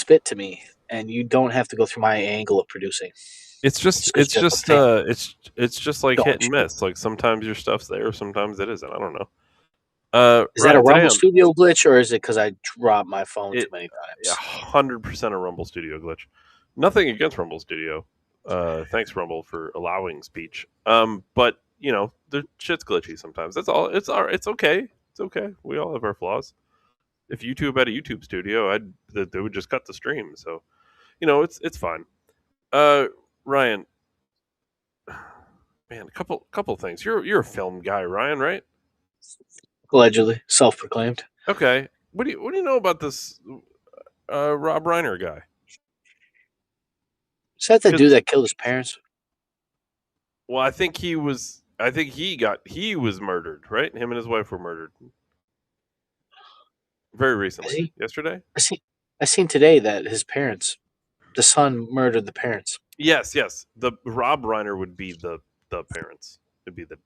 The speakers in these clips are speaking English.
spit to me, and you don't have to go through my angle of producing. It's just 'cause you're a fan. it's just like hit Don't and you? miss. Like sometimes your stuff's there, sometimes it isn't. I don't know. Is that a Ryan, today Rumble Studio glitch, or is it because I dropped my phone too it many yeah, times? 100% a Rumble Studio glitch. Nothing against Rumble Studio. Thanks Rumble for allowing speech. But you know, the shit's glitchy sometimes. That's all. It's okay. It's okay. We all have our flaws. If YouTube had a YouTube studio, they would just cut the stream. So you know, it's fine. Uh, Ryan, man, couple things. You're a film guy, Ryan, right? Allegedly, self-proclaimed. Okay. What do you know about this Rob Reiner guy? Is that the dude Because that killed his parents? well, I think he was. I think he was murdered, right? Him and his wife were murdered very Is recently. he? Yesterday. I seen today that his parents, the son, murdered the parents. Yes, yes. The Rob Reiner would be the parents. Would be the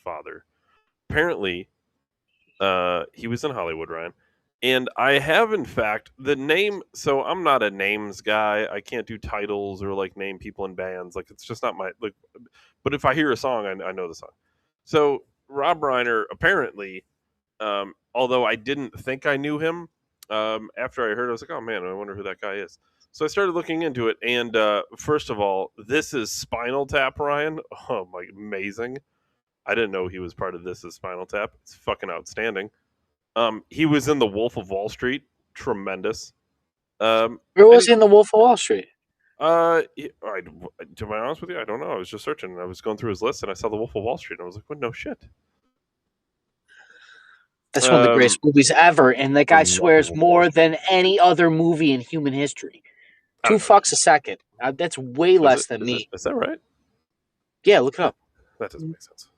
father. Apparently, he was in Hollywood, Ryan. And I have, in fact, the name. So I'm not a names guy. I can't do titles or like name people in bands. Like it's just not my like. But if I hear a song, I know the song. So Rob Reiner apparently, although I didn't think I knew him, after I heard, it, I was like, oh man, I wonder who that guy is. So I started looking into it, and first of all, this is Spinal Tap, Ryan. Oh my, amazing! I didn't know he was part of this as Spinal Tap. It's fucking outstanding. He was in The Wolf of Wall Street. Tremendous. Where And was he in The Wolf of Wall Street? to be honest with you, I don't know. I was just searching, and I was going through his list, and I saw The Wolf of Wall Street, and I was like, "What? No shit." That's one of the Um, greatest movies ever, and that I guy love The swears Wolf of Wall more Street. than any other movie in human history. I Two don't know. fucks a second. That's way Is less it? than Is it? me. Is that right? Yeah, look it up. That doesn't make sense.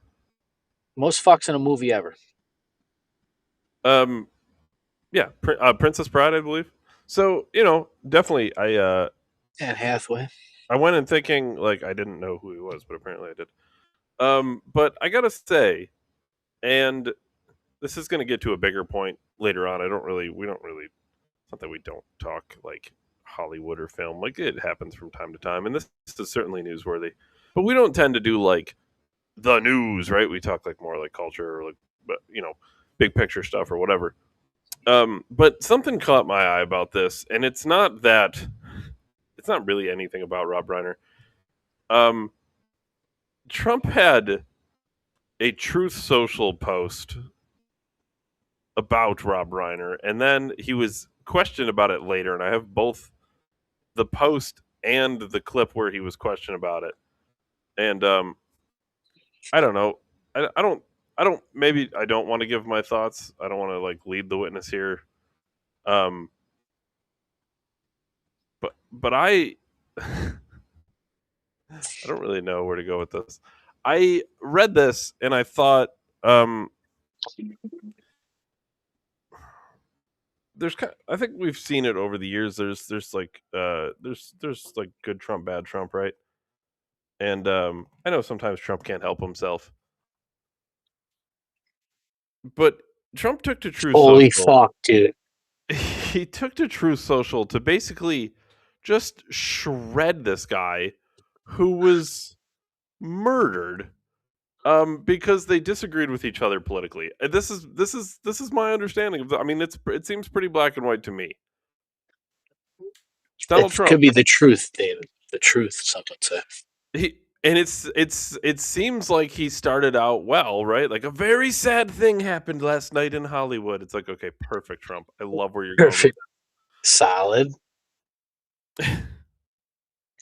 Most fucks in a movie ever. Um, yeah, Princess Bride, I believe. So you know, definitely, Anne Hathaway. I went in thinking like I didn't know who he was, but apparently I did. But I gotta say, and this is going to get to a bigger point later on. We don't really. It's not that we don't talk like Hollywood or film. Like it happens from time to time, and this is certainly newsworthy. But we don't tend to do like the news, right? We talk like more like culture or like, you know, big picture stuff or whatever. But something caught my eye about this, and it's not really anything about Rob Reiner. Um, Trump had a Truth Social post about Rob Reiner, and then he was questioned about it later, and I have both the post and the clip where he was questioned about it. And I don't know. I don't. Maybe I don't want to give my thoughts. I don't want to like lead the witness here. Um, but I I don't really know where to go with this. I read this and I thought I think we've seen it over the years. There's like there's like good Trump, bad Trump, right? And I know sometimes Trump can't help himself, but Trump took to True Holy Social. fuck, dude. He took to True Social to basically just shred this guy who was murdered because they disagreed with each other politically. This is my understanding of I mean it seems pretty black and white to me. Donald It Trump, could be the truth, David. The truth, some would say. it seems like he started out well, right? Like a very sad thing happened last night in Hollywood. It's like, okay, perfect, Trump. I love where you're going with Perfect. Solid.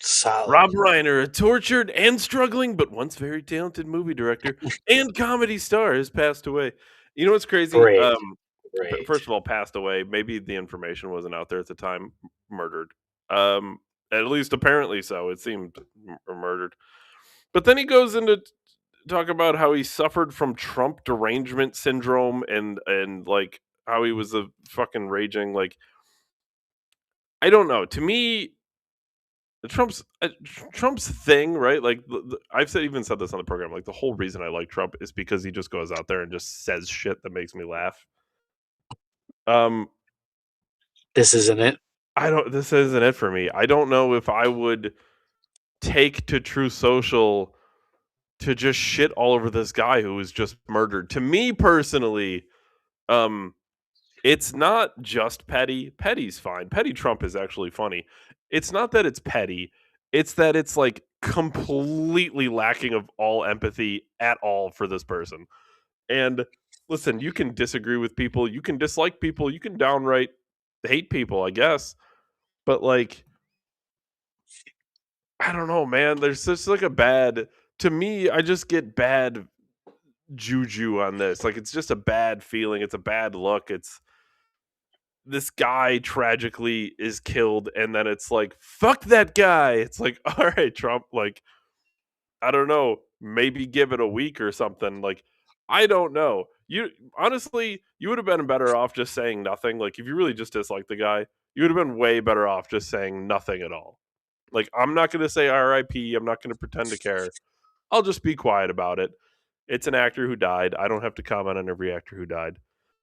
Solid. Rob Reiner, a tortured and struggling but once very talented movie director and comedy star, has passed away. You know what's crazy? Great. Great. First of all, passed away. Maybe the information wasn't out there at the time. Murdered. Um, at least apparently so. It seemed murdered. But then he goes into talk about how he suffered from Trump derangement syndrome and like how he was a fucking raging like. I don't know. To me, Trump's thing, right? Like I've even said this on the program. Like the whole reason I like Trump is because he just goes out there and just says shit that makes me laugh. Um, This isn't it. I don't. This isn't it for me. I don't know if I would take to True Social to just shit all over this guy who was just murdered. To me personally, um, it's not just petty. Petty's fine. Petty Trump is actually funny. It's not that it's petty. It's that it's like completely lacking of all empathy at all for this person. And listen, you can disagree with people, you can dislike people, you can downright hate people, I guess. But like, I don't know, man. There's just like a bad to me, I just get bad juju on this. Like it's just a bad feeling. It's a bad look. It's this guy tragically is killed and then it's like fuck that guy. It's like all right, Trump, like I don't know, maybe give it a week or something. Like I don't know. You honestly, you would have been better off just saying nothing. Like if you really just dislike the guy, you would have been way better off just saying nothing at all. Like I'm not going to say RIP, I'm not going to pretend to care. I'll just be quiet about it. It's an actor who died. I don't have to comment on every actor who died.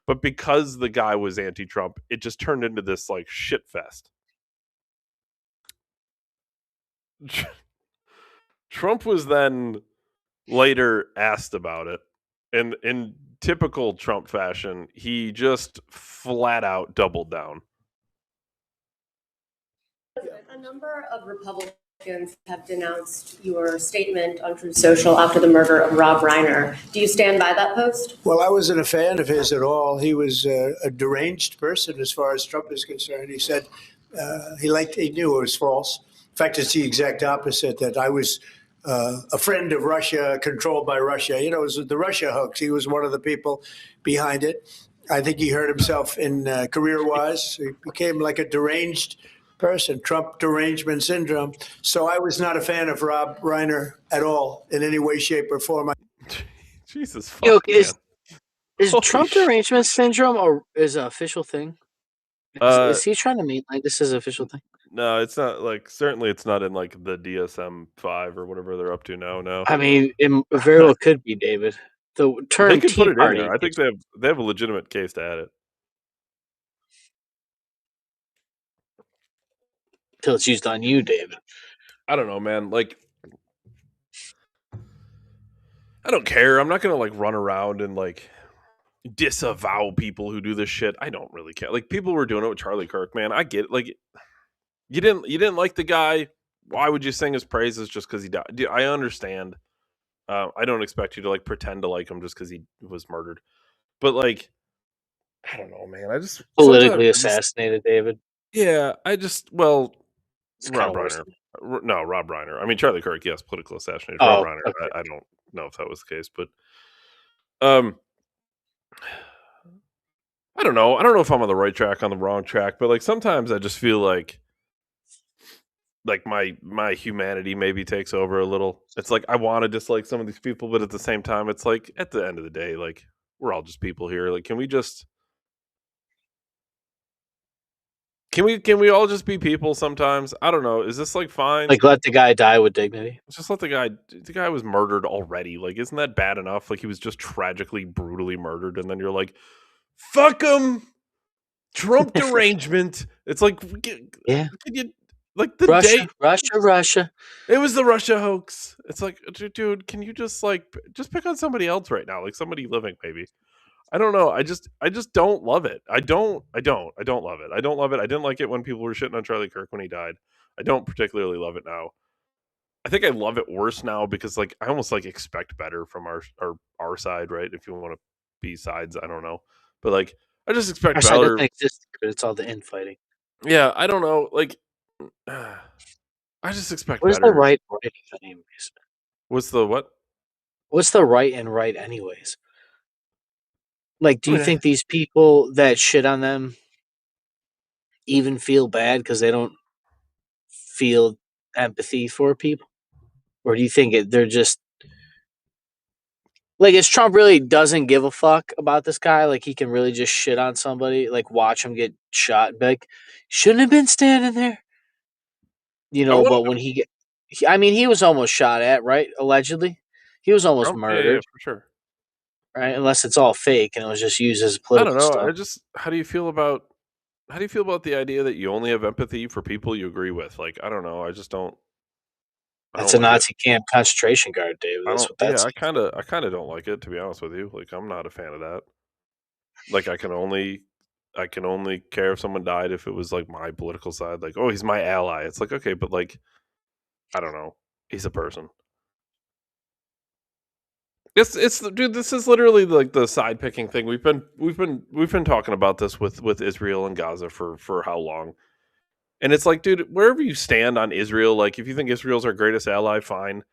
But because the guy was anti-Trump, it just turned into this like shit fest. Trump was then later asked about it, and in typical Trump fashion, he just flat out doubled down. A number of Republicans have denounced your statement on Truth Social after the murder of Rob Reiner. Do you stand by that post? Well, I wasn't a fan of his at all. He was a deranged person as far as Trump is concerned. He said he knew it was false. In fact, it's the exact opposite, that I was a friend of Russia, controlled by Russia. You know, it was the Russia hoax. He was one of the people behind it. I think he hurt himself in career-wise. He became like a deranged person, Trump derangement syndrome. So I was not a fan of Rob Reiner at all in any way, shape, or form. Jesus Yo, fuck, man. is Holy Trump shit. derangement syndrome or is an official thing? Uh Is he trying to mean like this is an official thing? no, it's not like certainly it's not in like the DSM-5 or whatever they're up to now. No. I mean, it very well could be, David. The They term could put Tea it in Party there. I think makes they have a legitimate case to add it. till it's used on you, David. I don't know, man. Like I don't care. I'm not gonna like run around and like disavow people who do this shit. I don't really care. Like people were doing it with Charlie Kirk, man. I get it. Like you didn't like the guy. Why would you sing his praises just because he died? Dude, I understand. I don't expect you to like pretend to like him just because he was murdered. But like, I don't know, man. I just sometimes Politically I just assassinated, David. yeah. I just well, It's kind Rob of worse. Reiner. No, Rob Reiner. I mean Charlie Kirk. Yes, political assassination. Rob Oh, Reiner. okay. I don't know if that was the case, but um, I don't know. I don't know if I'm on the right track, on the wrong track, but like sometimes I just feel like my humanity maybe takes over a little. It's like I want to dislike some of these people, but at the same time, it's like at the end of the day, like we're all just people here. Like, can we all just be people sometimes? I don't know. Is this like fine? Like let the guy die with dignity. Just let the guy. The guy was murdered already. Like, isn't that bad enough? Like, he was just tragically, brutally murdered, and then you're like, fuck him. Trump derangement. It's like, Yeah, can you like the day Russia, Russia, Russia. it was the Russia hoax. It's like, dude, can you just like just pick on somebody else right now, like somebody living, maybe? I don't know. I just don't love it. I don't love it. I don't love it. I didn't like it when people were shitting on Charlie Kirk when he died. I don't particularly love it now. I think I love it worse now because like I almost like expect better from our side, right? If you want to be sides, I don't know, but like I just Our expect side doesn't better. exist because it's all the infighting. Yeah, I don't know. Like I just expect What is the better. right and right anyways? What's the what? What's the right and right anyways? Like, do I you mean, think these people that shit on them even feel bad because they don't feel empathy for people? Or do you think they're just like, is Trump really doesn't give a fuck about this guy? Like, he can really just shit on somebody, like, watch him get shot and be like, shouldn't have been standing there. I want But when I mean, he was almost shot at, right? Allegedly. He was almost Trump. Yeah, murdered, for sure. right? Unless it's all fake and it was just used as a I don't political know. I stunt. just how do you feel about? How do you feel about the idea that you only have empathy for people you agree with? Like, I don't know. I just don't. I That's don't a like it. Nazi camp concentration guard, David. I That's don't. what Yeah, that's. I kind of don't like it, to be honest with you. Like, I'm not a fan of that. Like, I can only care if someone died if it was like my political side. Like, oh, he's my ally. It's like, okay, but like, I don't know. He's a person. It's dude. This is literally like the side picking thing. We've been talking about this with Israel and Gaza for how long? And it's like, dude, wherever you stand on Israel, like if you think Israel's our greatest ally, fine.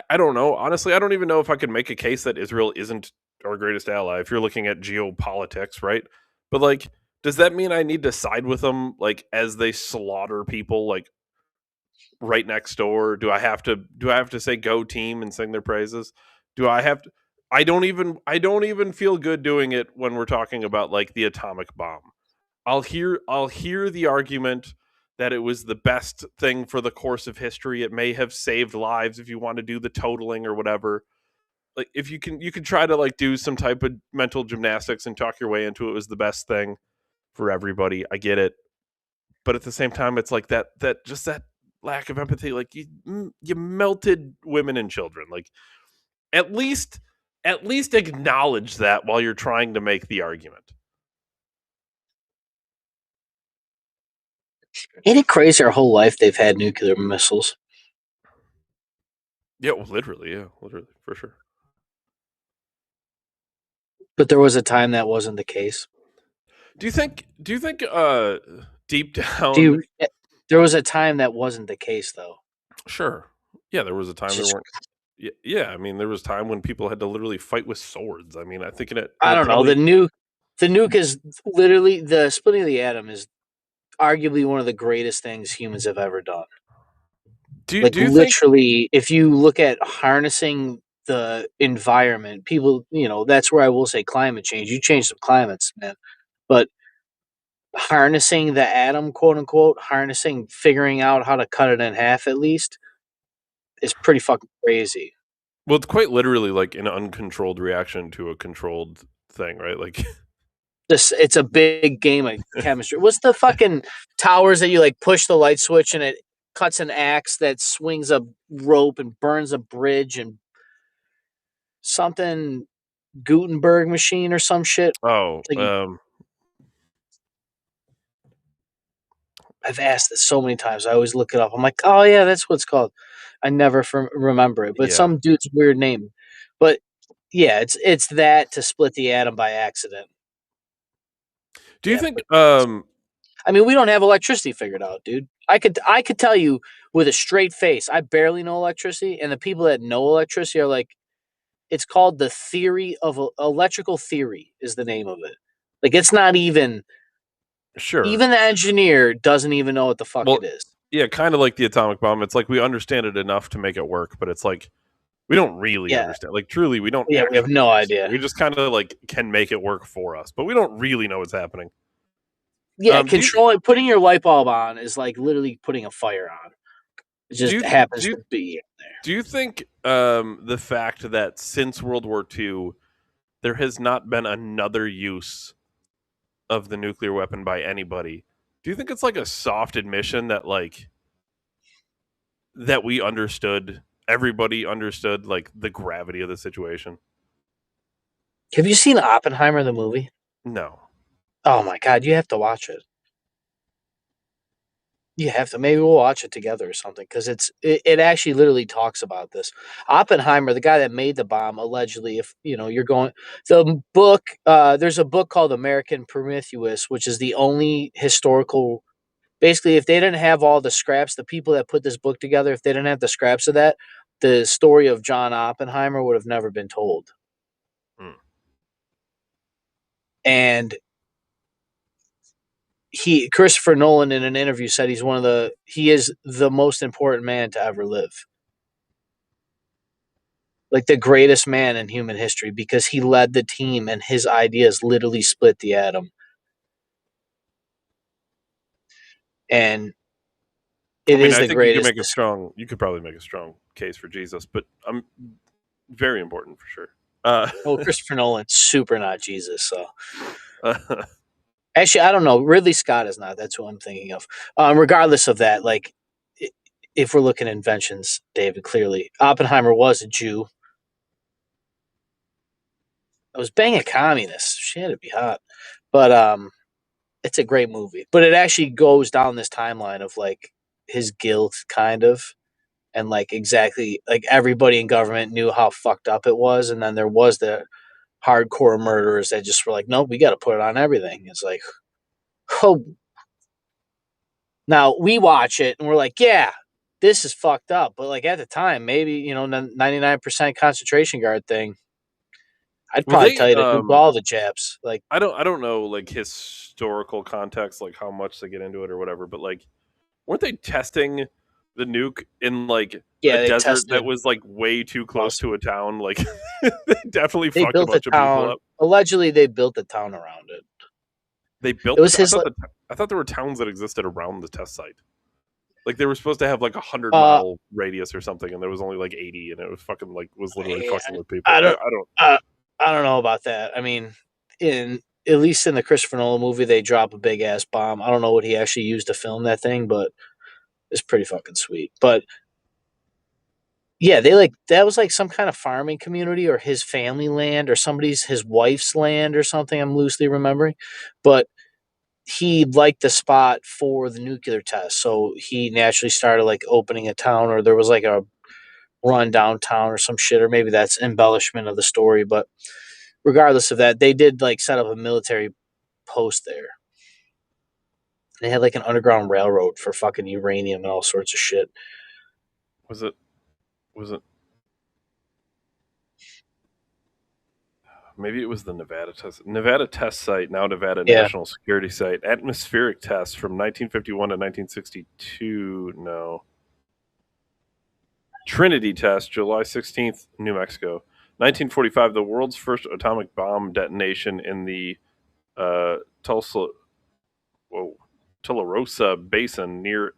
I don't know. Honestly, I don't even know if I could make a case that Israel isn't our greatest ally if you're looking at geopolitics, right? But like, does that mean I need to side with them like as they slaughter people like right next door? Do I have to say go team and sing their praises? Do I have to I don't even feel good doing it when we're talking about like the atomic bomb. I'll hear the argument that it was the best thing for the course of history. It may have saved lives if you want to do the totaling or whatever. Like if you can try to like do some type of mental gymnastics and talk your way into it was the best thing for everybody. I get it. But at the same time it's like that lack of empathy, like you melted women and children. Like at least at least acknowledge that while you're trying to make the argument. Ain't it crazy? Our whole life they've had nuclear missiles. Yeah, well, literally, for sure. But there was a time that wasn't the case. Do you think deep Do down you? There was a time that wasn't the case, though. sure. Yeah, there was a time there Just weren't yeah, I mean there was time when people had to literally fight with swords. I mean, I think in I a don't know. probably The nuke is literally the splitting of the atom is arguably one of the greatest things humans have ever done. do Like do you think literally, if you look at harnessing the environment, people, that's where I will say climate change. You change some climates, man. But harnessing the atom, quote unquote, harnessing, figuring out how to cut it in half at least is pretty fucking crazy. well, it's quite literally like an uncontrolled reaction to a controlled thing, right? Like It's a big game of chemistry. What's the fucking towers that you like push the light switch and it cuts an axe that swings a rope and burns a bridge and something Gutenberg machine or some shit. oh, Like I've asked this so many times. I always look it up. I'm like, oh yeah, that's what it's called. I never remember it, but yeah. some dude's weird name. But yeah, it's that to split the atom by accident. Do you Yeah, think but I mean, we don't have electricity figured out, dude. I could tell you with a straight face. I barely know electricity, and the people that know electricity are like, it's called the theory of electrical theory is the name of it. Like it's not sure. even the engineer doesn't even know what the fuck Well, it is. yeah, kind of like the atomic bomb. It's like we understand it enough to make it work, but it's like we don't really Yeah, understand. Like truly, we don't yeah, we have actually no understand. idea. We just kind of like can make it work for us, but we don't really know what's happening. Yeah, Do you putting your light bulb on is like literally putting a fire on. It do just you happens do you, to be there. do you think the fact that since World War II there has not been another use of the nuclear weapon by anybody? Do you think it's like a soft admission that like that we understood, everybody understood like the gravity of the situation? Have you seen Oppenheimer the movie? No. Oh my god, you have to watch it. You have to. Maybe we'll watch it together or something because it actually literally talks about this. Oppenheimer, the guy that made the bomb, allegedly, if you're going the book, there's a book called American Prometheus, which is the only historical. Basically, if they didn't have all the scraps, the people that put this book together, if they didn't have the scraps of that, the story of John Oppenheimer would have never been told. Hmm. And Christopher Nolan in an interview said he is the most important man to ever live. Like the greatest man in human history because he led the team and his ideas literally split the atom. And I it mean, is I the think you could greatest. make a strong. You could probably make a strong case for Jesus, but I'm very important for sure. Well, Christopher Nolan's super not Jesus, so Actually, I don't know. Ridley Scott is not. That's who I'm thinking of. Regardless of that, like, if we're looking at inventions, David, clearly Oppenheimer was a Jew. I was banging communist. She had to be hot, but it's a great movie. But it actually goes down this timeline of like his guilt, kind of, and like exactly like everybody in government knew how fucked up it was, and then there was the hardcore murderers that just were like, nope, we got to put it on everything. It's like, oh, now we watch it and we're like, yeah, this is fucked up. But like at the time, maybe 99% concentration guard thing. I'd Well, probably they tell you to nuke all the Japs. Like, I don't know like historical context, like how much they get into it or whatever, but like weren't they testing the nuke in like a yeah, they desert that tested. was like way too close Awesome. to a town? Like they definitely They fucked a built a bunch of people town. up. Allegedly, they built a town around it. They It built was it. his. I thought there were towns that existed around the test site. Like they were supposed to have like 100 Uh, mile radius or something, and there was only like 80, and it was fucking like was literally I, fucking with people. I don't. I don't. Uh, I don't know about that. I mean, in at least in the Christopher Nolan movie, they drop a big ass bomb. I don't know what he actually used to film that thing, but it's pretty fucking sweet. But yeah, they like that was like some kind of farming community or his family land or his wife's land or something. I'm loosely remembering, but he liked the spot for the nuclear test, so he naturally started like opening a town, or there was like a run downtown or some shit, or maybe that's embellishment of the story. But regardless of that, they did like set up a military post there. They had like an underground railroad for fucking uranium and all sorts of shit. Was it? Was it? Maybe it was the Nevada test site, now Nevada Yeah. National Security Site. Atmospheric test from 1951 to 1962. No. Trinity test, July 16th, New Mexico. 1945, the world's first atomic bomb detonation in the Tulsa, Tularosa Basin near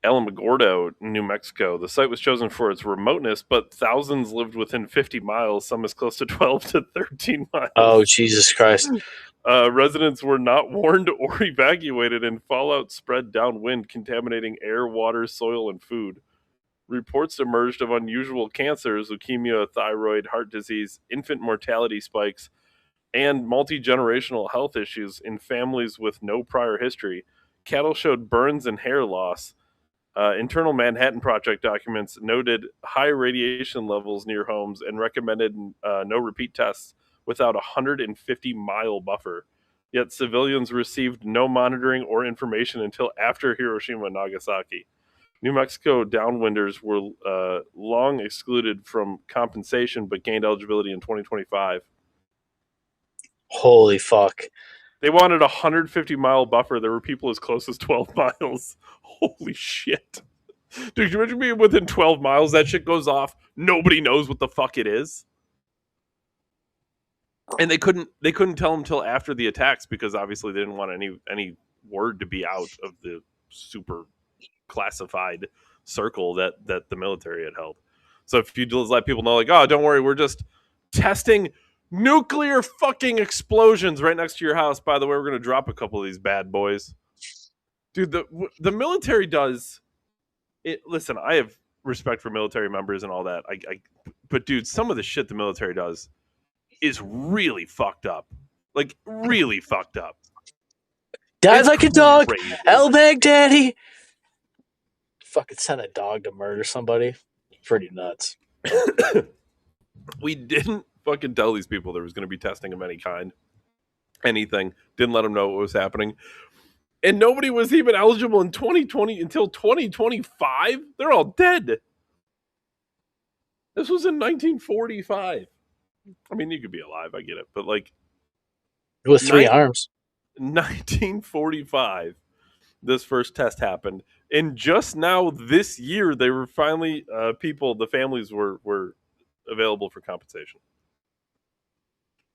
Alamogordo, New Mexico. The site was chosen for its remoteness, but thousands lived within 50 miles, some as close to 12 to 13 Oh, miles. Jesus Christ. Residents were not warned or evacuated, and fallout spread downwind, contaminating air, water, soil, and food. Reports emerged of unusual cancers, leukemia, thyroid, heart disease, infant mortality spikes, and multi-generational health issues in families with no prior history. Cattle showed burns and hair loss. Internal Manhattan Project documents noted high radiation levels near homes and recommended no repeat tests without a 150-mile buffer. Yet civilians received no monitoring or information until after Hiroshima and Nagasaki. New Mexico downwinders were long excluded from compensation but gained eligibility in 2025. Holy fuck. They wanted a 150-mile buffer. There were people as close as 12 miles. Holy shit. Dude, can you imagine being within 12 miles? That shit goes off. Nobody knows what the fuck it is. And they couldn't tell them until after the attacks because obviously they didn't want any word to be out of the super classified circle that the military had held. So if you just let people know, like, oh, don't worry, we're just testing nuclear fucking explosions right next to your house. By the way, we're going to drop a couple of these bad boys. Dude, the military does it. Listen, I have respect for military members and all that. But dude, some of the shit the military does is really fucked up. Like really fucked up. Died It's like a dog. crazy. El Baghdadi. Fucking send a dog to murder somebody. Pretty nuts. We didn't fucking tell these people there was going to be testing of any kind. Anything. Didn't let them know what was happening. And nobody was even eligible in 2020 until 2025. They're all dead. This was in 1945. I mean, you could be alive, I get it. But like With three arms. 1945, this first test happened. And just now this year, they were finally, the families were available for compensation.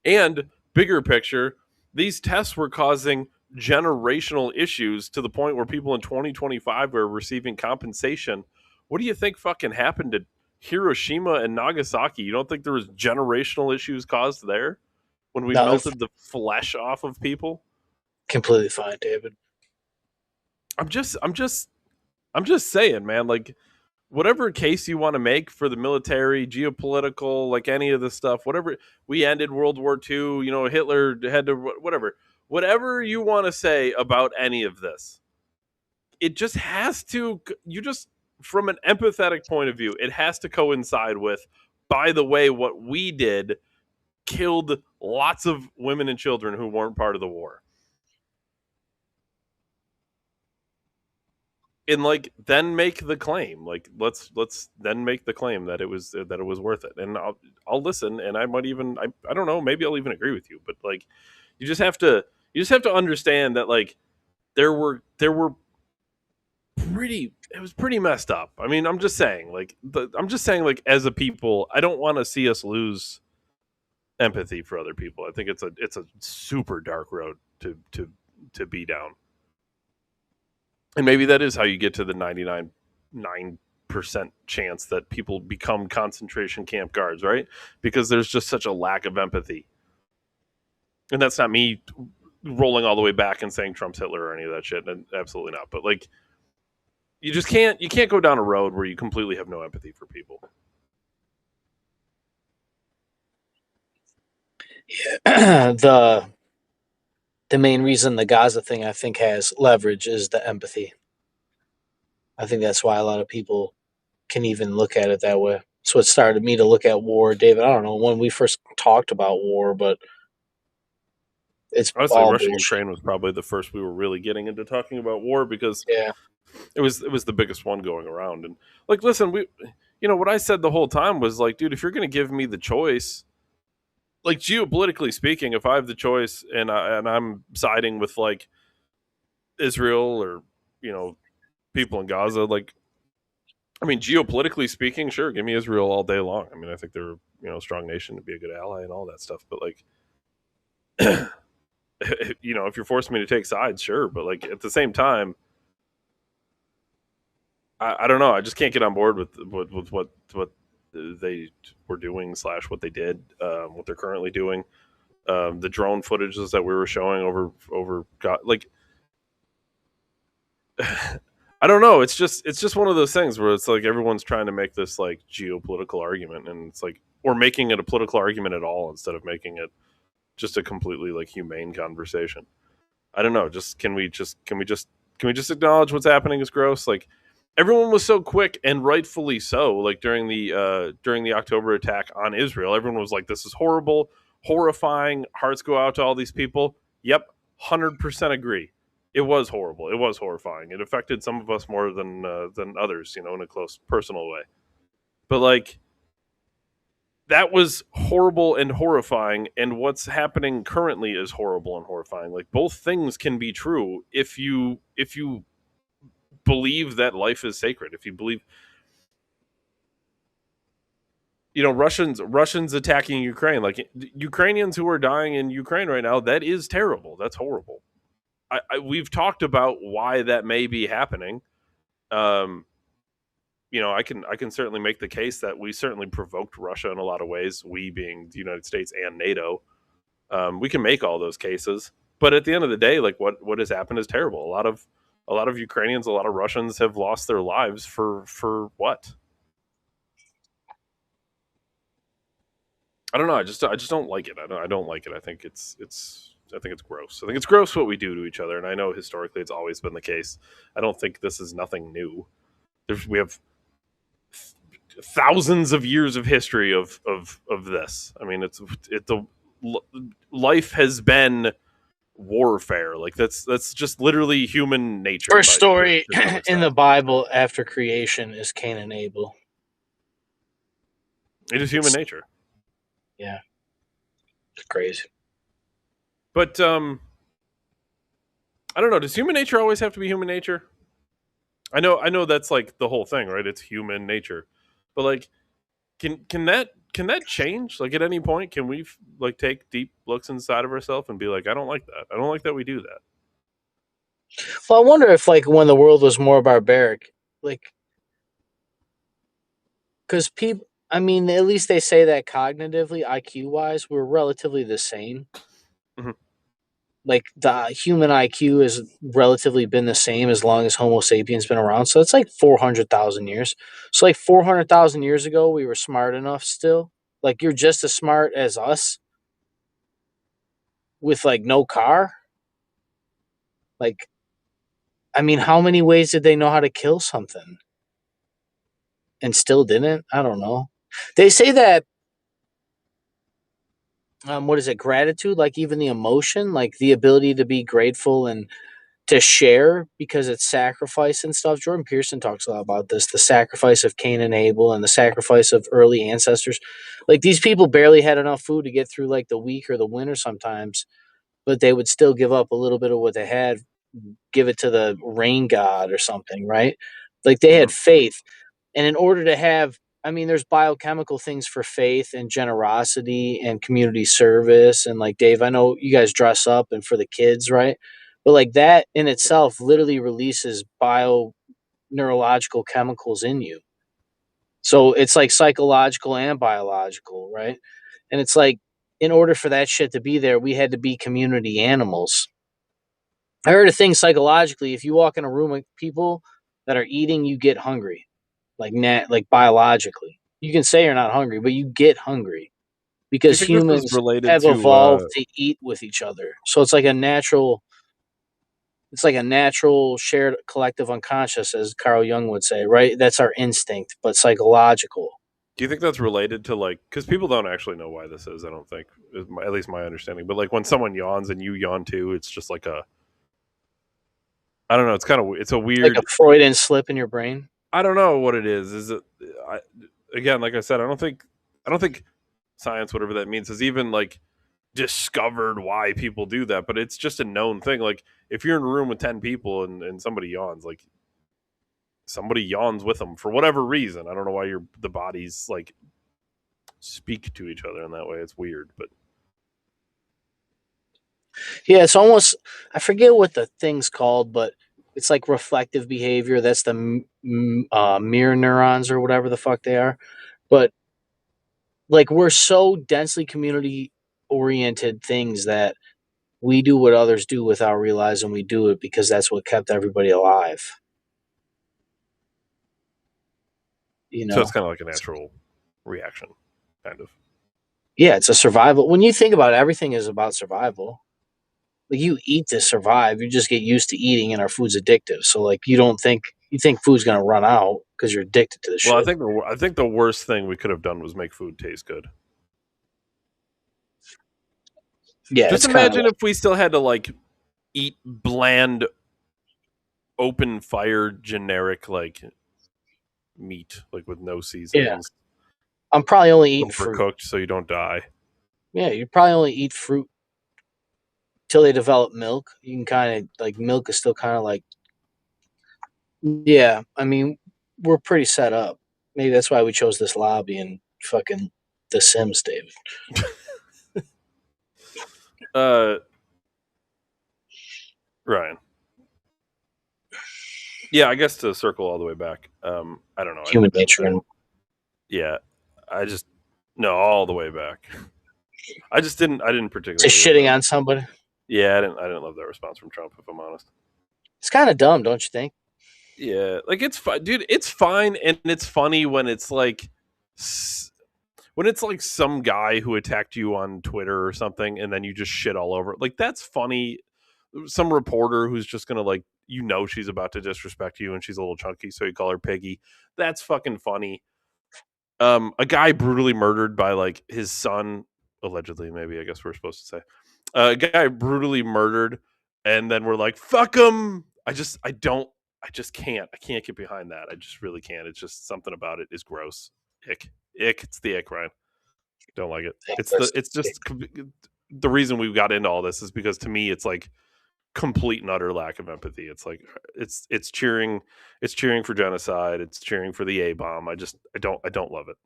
And bigger picture, these tests were causing generational issues to the point where people in 2025 were receiving compensation. What do you think fucking happened to Hiroshima and Nagasaki? You don't think there was generational issues caused there when we No, melted the flesh off of people? completely fine, David. I'm just saying, man, like whatever case you want to make for the military, geopolitical, like any of this stuff, whatever, we ended World War II, you know, Hitler had to, whatever you want to say about any of this, it just has to, from an empathetic point of view, it has to coincide with, by the way, what we did killed lots of women and children who weren't part of the war. And like then make the claim, like let's then make the claim that it was worth it, and I'll listen, and I might even I don't know, maybe I'll even agree with you, but like you just have to understand that like there were it was pretty messed up. I mean, I'm just saying like as a people, I don't want to see us lose empathy for other people. I think it's a super dark road to be down. And maybe that is how you get to the 99.9% chance that people become concentration camp guards, right? Because there's just such a lack of empathy. And that's not me rolling all the way back and saying Trump's Hitler or any of that shit. And absolutely not. But like, you can't go down a road where you completely have no empathy for people. Yeah. The main reason the Gaza thing, I think, has leverage is the empathy. I think that's why a lot of people can even look at it that way. It's what started me to look at war, David. I don't know when we first talked about war, but it's Honestly, all Russia bullshit. Ukraine was probably the first we were really getting into talking about war, because Yeah. it was the biggest one going around. And like, listen, what I said the whole time was like, dude, if you're going to give me the choice, like geopolitically speaking, if I have the choice and I'm siding with like Israel or people in Gaza, like, I mean, geopolitically speaking, sure, give me Israel all day long. I mean, I think they're a strong nation to be a good ally and all that stuff. But like, if you're forcing me to take sides, sure, but like at the same time, I don't know. I just can't get on board with what they were doing / what they did, what they're currently doing. The drone footages that we were showing over like I don't know. It's just one of those things where it's like everyone's trying to make this like geopolitical argument, and it's like, or making it a political argument at all instead of making it just a completely like humane conversation. I don't know. Can we just acknowledge what's happening is gross? Like, everyone was so quick, and rightfully so. Like during the October attack on Israel, everyone was like, "This is horrible, horrifying. Hearts go out to all these people." Yep, 100% agree. It was horrible. It was horrifying. It affected some of us more than others, in a close personal way. But like, that was horrible and horrifying, and what's happening currently is horrible and horrifying. Like, both things can be true if you believe that life is sacred. If you believe, Russians attacking Ukraine, like Ukrainians who are dying in Ukraine right now, that is terrible. That's horrible. We've talked about why that may be happening. I can certainly make the case that we certainly provoked Russia in a lot of ways, we being the United States and NATO. We can make all those cases, but at the end of the day, like what has happened is terrible. A lot of Ukrainians, a lot of Russians have lost their lives for what? I don't know. I just don't like it. I don't like it. I think it's gross. I think it's gross what we do to each other, and I know historically it's always been the case. I don't think this is nothing new. We have thousands of years of history of this. I mean, life has been warfare. Like that's just literally human nature. First But story in the Bible after creation is Cain and Abel. It is human nature. Yeah, it's crazy. But I don't know. Does human nature always have to be human nature? I know that's like the whole thing, right? It's human nature, but like, can that change? Like, at any point, can we like take deep looks inside of ourselves and be like, I don't like that. I don't like that we do that. Well, I wonder if like when the world was more barbaric, like, because people, I mean, at least they say that cognitively, IQ wise, we're relatively the same. Mm-hmm. like the human IQ has relatively been the same as long as Homo sapiens been around. So it's like 400,000 years. So like 400,000 years ago, we were smart enough still. Like you're just as smart as us with like no car. Like, I mean, how many ways did they know how to kill something and still didn't? I don't know. They say that what is it? Gratitude, like even the emotion, like the ability to be grateful and to share because it's sacrifice and stuff. Jordan Peterson talks a lot about this, the sacrifice of Cain and Abel and the sacrifice of early ancestors. Like these people barely had enough food to get through like the week or the winter sometimes, but they would still give up a little bit of what they had, give it to the rain god or something, right? Like they had Mhm. faith. And in order to have, I mean, there's biochemical things for faith and generosity and community service. And like, Dave, I know you guys dress up and for the kids, right? But like that in itself literally releases bio neurological chemicals in you. So it's like psychological and biological, right? And it's like, in order for that shit to be there, we had to be community animals. I heard a thing psychologically. If you walk in a room with people that are eating, you get hungry, like biologically. You can say you're not hungry, but you get hungry Do you because think this is humans related have to? evolved to eat with each other. So it's like a natural. It's like a natural shared collective unconscious, as Carl Jung would say, right? That's our instinct, but psychological. Do you think that's related to like? Because people don't actually know why this is. I don't think, at least my understanding. But like when someone yawns and you yawn too, it's just like a. I don't know. It's a Like a weird. Freudian slip in your brain. I don't know what it is. Is it? I, again, like I said, I don't think science, whatever that means, has even like discovered why people do that. But it's just a known thing. Like if you're in a room with 10 people and somebody yawns, like somebody yawns with them for whatever reason. I don't know why the bodies like speak to each other in that way. It's weird, but Yeah, it's almost, I forget what the thing's called, but it's like reflective behavior. That's the mirror neurons or whatever the fuck they are. But like we're so densely community oriented things that we do what others do without realizing we do it because that's what kept everybody alive. You so it's know? kind of like a natural reaction, kind of. Yeah, it's a survival. When you think about it, everything is about survival. Like you eat to survive. You just get used to eating, and our food's addictive. So like you think food's gonna run out because you're addicted to the Well, shit. I think the worst thing we could have done was make food taste good. Yeah, Just it's kind of imagine like if we still had to like eat bland, open fire, generic like meat, like with no yeah. seasonings, I'm probably only eating fruit. overcooked, so you don't die. Yeah, you probably only eat fruit till they develop milk. You can kind of like milk is still kind of like yeah. I mean, we're pretty set up. Maybe that's why we chose this lobby and fucking The Sims, David. Uh, Ryan. Yeah, I guess to circle all the way back. I don't know. Human nature and Yeah, I just no all the way back. I just didn't. I didn't just particularly love shitting that. on somebody. Yeah, I didn't. I didn't love that response from Trump. If I'm honest. It's kind of dumb, don't you think? Yeah, like it's fine, dude. It's fine, and it's funny when it's like when it's like some guy who attacked you on Twitter or something, and then you just shit all over. Like that's funny. Some reporter who's just gonna like she's about to disrespect you, and she's a little chunky, so you call her Piggy. That's fucking funny. A guy brutally murdered by like his son, allegedly. Maybe I guess we're supposed to say a guy brutally murdered, and then we're like, fuck him. I just can't. I can't get behind that. I just really can't. It's just something about it is gross. Ick. It's the ick, Ryan. Don't like it. It's just the reason we got into all this is because to me it's like complete and utter lack of empathy. It's like it's cheering for genocide. It's cheering for the A bomb. I don't love it.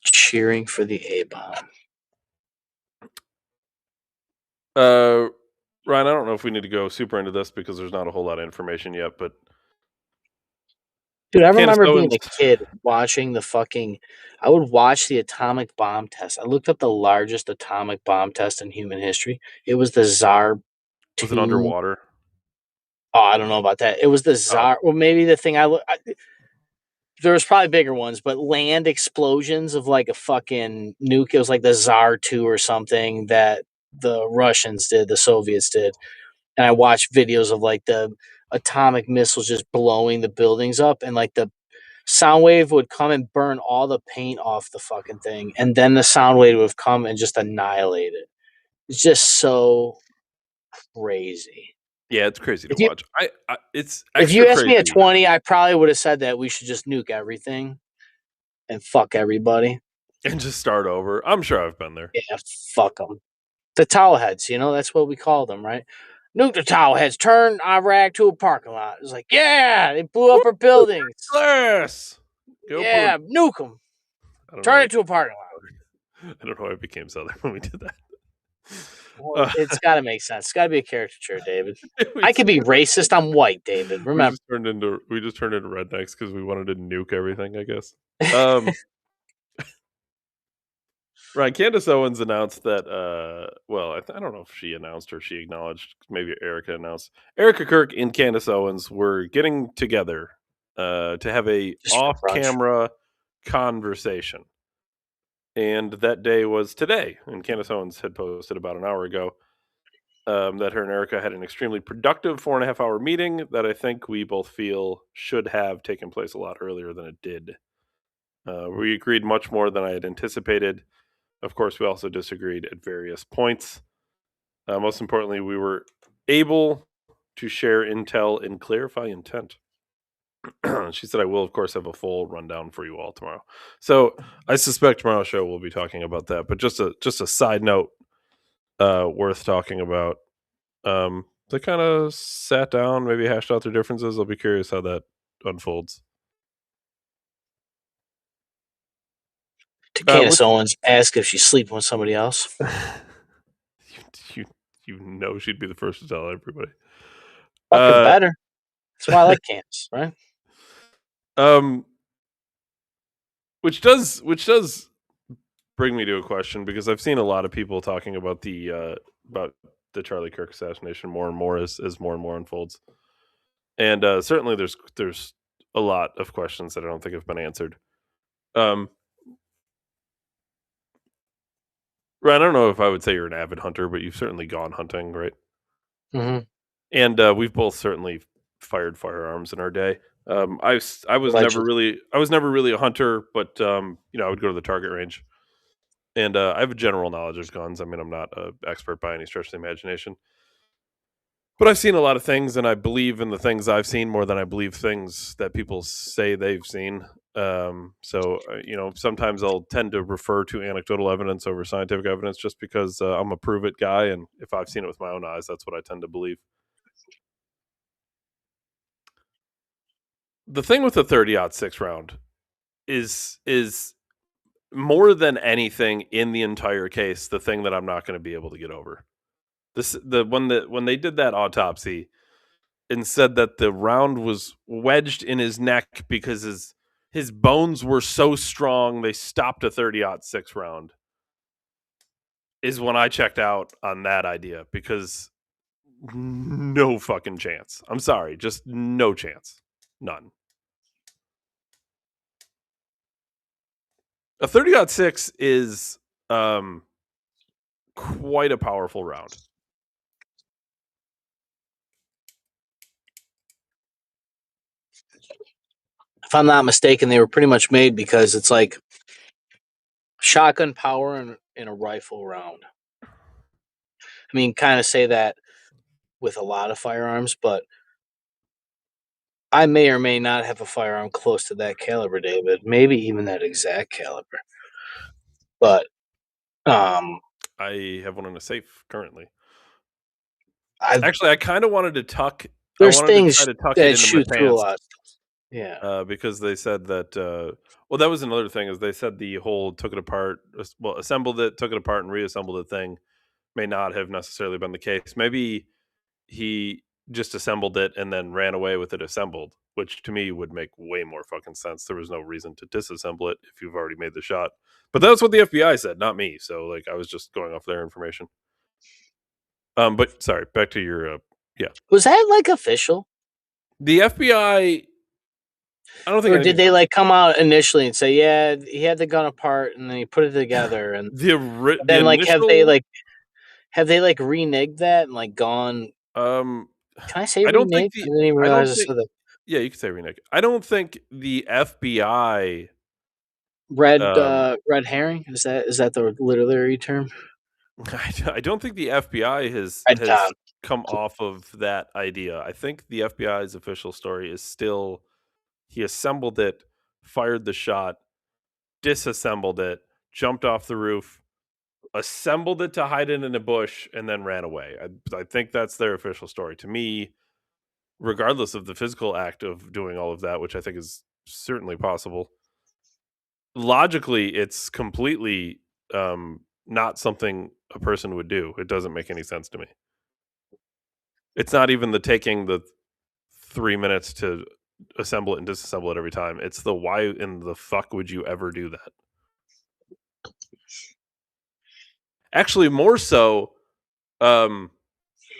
Cheering for the A bomb. Uh, Ryan, I don't know if we need to go super into this because there's not a whole lot of information yet, but Dude, I Candace remember being Owens a kid watching the fucking. I would watch the atomic bomb test. I looked up the largest atomic bomb test in human history. It was the Tsar was it 2. underwater? Oh, I don't know about that. It was the Oh, Tsar. Well, maybe the thing I look. There was probably bigger ones, but land explosions of like a fucking nuke. It was like the Tsar 2 or something that the Russians did, the Soviets did. And I watched videos of like the atomic missiles just blowing the buildings up, and like the sound wave would come and burn all the paint off the fucking thing, and then the sound wave would come and just annihilate it. It's just so crazy. yeah, it's crazy to If you watch. It's if extra you asked me at crazy 20, I probably would have said that we should just nuke everything and fuck everybody. and just start over. I'm sure I've been there. Yeah, fuck them. The towel heads, that's what we call them, right? Nuke the towel heads. Turn Iraq to a parking lot. It's like, yeah, they blew up our buildings. Glass. Go blue. Yeah, nuke them. I don't Turn know. it to a parking lot. I don't know why it became Southern when we did that. Well, it's got to make sense. It's got to be a caricature, David. we I could be racist. I'm white, David. we Remember. just turned into rednecks because we wanted to nuke everything. I guess. Right, Candace Owens announced that. Well, I don't know if she announced or she acknowledged. Maybe Erica announced. Erica Kirk and Candace Owens were getting together to have a Just for brunch. off-camera conversation, and that day was today. And Candace Owens had posted about an hour ago that her and Erica had an extremely productive 4.5-hour meeting that I think we both feel should have taken place a lot earlier than it did. We agreed much more than I had anticipated. Of course, we also disagreed at various points. Most importantly, we were able to share intel and clarify intent. She said, I will, of course, have a full rundown for you all tomorrow. So I suspect tomorrow's show we'll be talking about that. But just a side note worth talking about. They kind of sat down, maybe hashed out their differences. I'll be curious how that unfolds. To Candace Owens, ask if she's sleeping with somebody else. you know she'd be the first to tell everybody. Fucking better. That's why I like Candace, right? Which does bring me to a question, because I've seen a lot of people talking about the Charlie Kirk assassination more and more as more and more unfolds, and certainly there's a lot of questions that I don't think have been answered. Ryan, I don't know if I would say you're an avid hunter, but you've certainly gone hunting, right? Mm-hmm. And we've both certainly fired firearms in our day. I was never really a hunter, but I would go to the target range, and I have a general knowledge of guns. I mean, I'm not an expert by any stretch of the imagination, but I've seen a lot of things, and I believe in the things I've seen more than I believe things that people say they've seen. Sometimes I'll tend to refer to anecdotal evidence over scientific evidence just because I'm a prove it guy, and if I've seen it with my own eyes, that's what I tend to believe. The thing with the 30-06 round is more than anything in the entire case the thing that I'm not going to be able to get over. When they did that autopsy and said that the round was wedged in his neck because his bones were so strong they stopped a 30-06 round, is when I checked out on that idea, because no fucking chance. I'm sorry, just no chance. None. A 30-06 is quite a powerful round. If I'm not mistaken, they were pretty much made because it's like shotgun power in a rifle round. I mean, kind of say that with a lot of firearms, but I may or may not have a firearm close to that caliber, David. Maybe even that exact caliber. But I have one in a safe currently. I kind of wanted to tuck. There's I wanted things to try to tuck it that into shoot my through a pants. lot. Yeah. Because they said that. Well, that was another thing. Is they said the whole took it apart, assembled it, took it apart, and reassembled it thing may not have necessarily been the case. Maybe he just assembled it and then ran away with it assembled, which to me would make way more fucking sense. There was no reason to disassemble it if you've already made the shot. But that's what the FBI said, not me. So like I was just going off their information. But sorry, back to your yeah. Was that like official? The FBI, I don't think Or did anything. they like come out initially and say, yeah, he had the gun apart and then he put it together and The then like initial have they like reneged that and like gone? um Can I say I don't think reneged? I didn't even realize I think said that. yeah, you could say renege. I don't think the FBI Red herring is that the literary term? I don't think the FBI Red has Tom. come off of that idea. I think the FBI's official story is still he assembled it, fired the shot, disassembled it, jumped off the roof, assembled it to hide it in a bush, and then ran away. I think that's their official story. To me, regardless of the physical act of doing all of that, which I think is certainly possible, logically, it's completely not something a person would do. It doesn't make any sense to me. It's not even the taking the 3 minutes to assemble it and disassemble it every time. It's the why in the fuck would you ever do that? Actually, more so,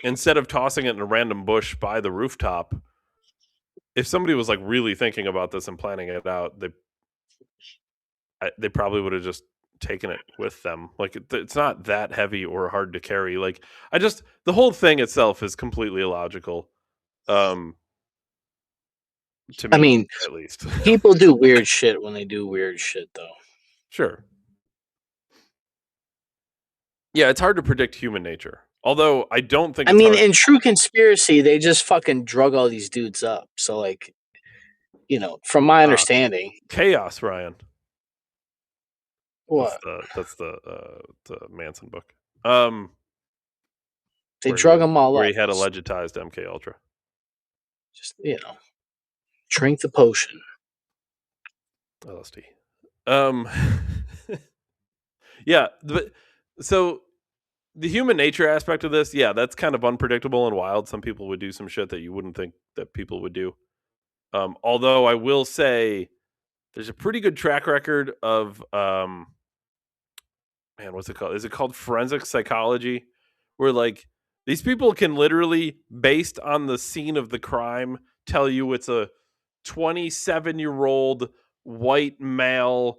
instead of tossing it in a random bush by the rooftop, if somebody was like really thinking about this and planning it out, they probably would have just taken it with them. Like it's not that heavy or hard to carry. Like the whole thing itself is completely illogical. To I me, mean, at least. people do weird shit when they do weird shit, though. Sure. Yeah, it's hard to predict human nature. Although I don't think I it's mean, hard. in True Conspiracy, they just fucking drug all these dudes up. So, like, from my understanding, Chaos, Ryan. what That's the Manson book. they drug them all where up. he had allegedized MK Ultra. Just drink the potion. LSD. Yeah, but so the human nature aspect of this, yeah, that's kind of unpredictable and wild. Some people would do some shit that you wouldn't think that people would do. Although I will say there's a pretty good track record of man, what's it called? Is it called forensic psychology? Where like these people can literally, based on the scene of the crime, tell you it's a 27-year-old white male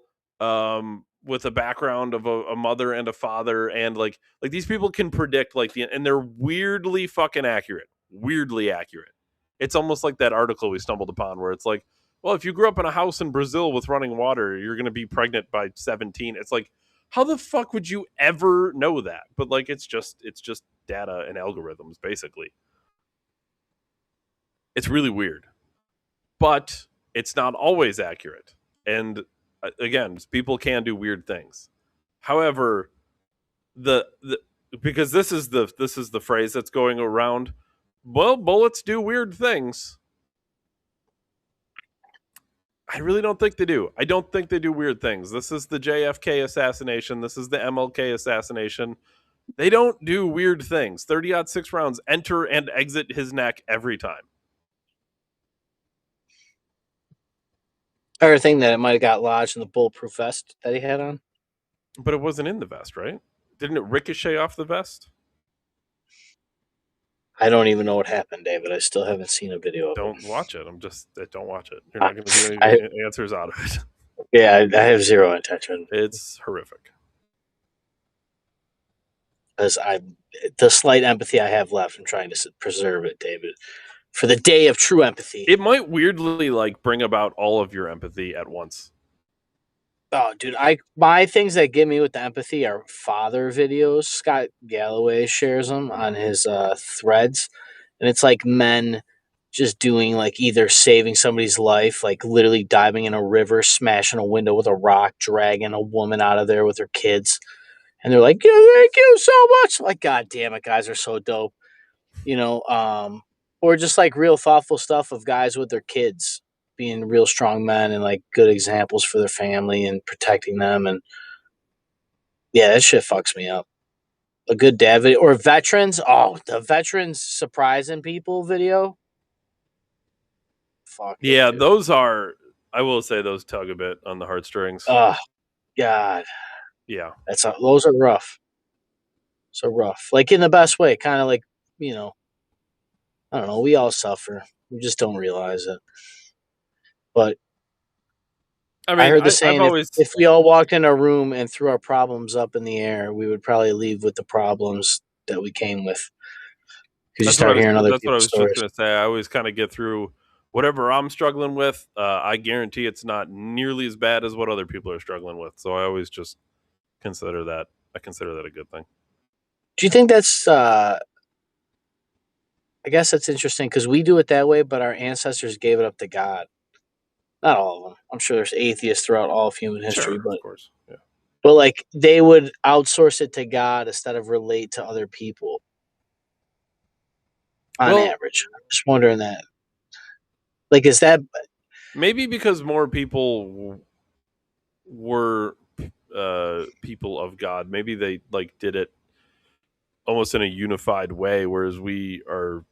with a background of a mother and a father, and like these people can predict and they're weirdly fucking accurate. Weirdly accurate. It's almost like that article we stumbled upon where it's like, well, if you grew up in a house in Brazil with running water, you're going to be pregnant by 17. It's like, how the fuck would you ever know that? But like it's just data and algorithms basically. It's really weird. But it's not always accurate. And again, people can do weird things. However, the because this is the phrase that's going around, well, bullets do weird things. I really don't think they do. I don't think they do weird things. This is the JFK assassination. This is the MLK assassination. They don't do weird things. 30-06 rounds enter and exit his neck every time. Or thing that it might have got lodged in the bulletproof vest that he had on. But it wasn't in the vest, right? Didn't it ricochet off the vest? I don't even know what happened, David. I still haven't seen a video of Don't it. watch it. Don't watch it. You're not going to get any answers out of it. Yeah, I have zero intention. It's horrific. Because the slight empathy I have left, I'm trying to preserve it, David, for the day of true empathy. It might weirdly bring about all of your empathy at once. Oh, dude, my things that get me with the empathy are father videos. Scott Galloway shares them on his threads, and it's like men just doing like either saving somebody's life, like literally diving in a river, smashing a window with a rock, dragging a woman out of there with her kids, and they're like, "Yeah, thank you so much." Like, God damn it, guys are so dope, or just like real thoughtful stuff of guys with their kids being real strong men and like good examples for their family and protecting them. And yeah, that shit fucks me up. A good dad video or veterans. Oh, the veterans surprising people video. fucked Yeah, into. those are. I will say those tug a bit on the heartstrings. Oh God, Yeah. those are rough. So rough, like in the best way, kind of like I don't know. We all suffer. We just don't realize it. But I I mean, heard the I've saying always. if we all walked in a room and threw our problems up in the air, we would probably leave with the problems that we came with. Because you start hearing other That's what I people's was just stories. gonna say. I always kind of get through whatever I'm struggling with. I guarantee it's not nearly as bad as what other people are struggling with. So I always just consider that. I consider that a good thing. Do you think that's? I guess that's interesting because we do it that way, but our ancestors gave it up to God. Not all of them. I'm sure there's atheists throughout all of human history, Sure, of course. Yeah. but like they would outsource it to God instead of relate to other people. On Well, average, I'm just wondering that. Like, is that maybe because more people were people of God. Maybe they like did it almost in a unified way, whereas we are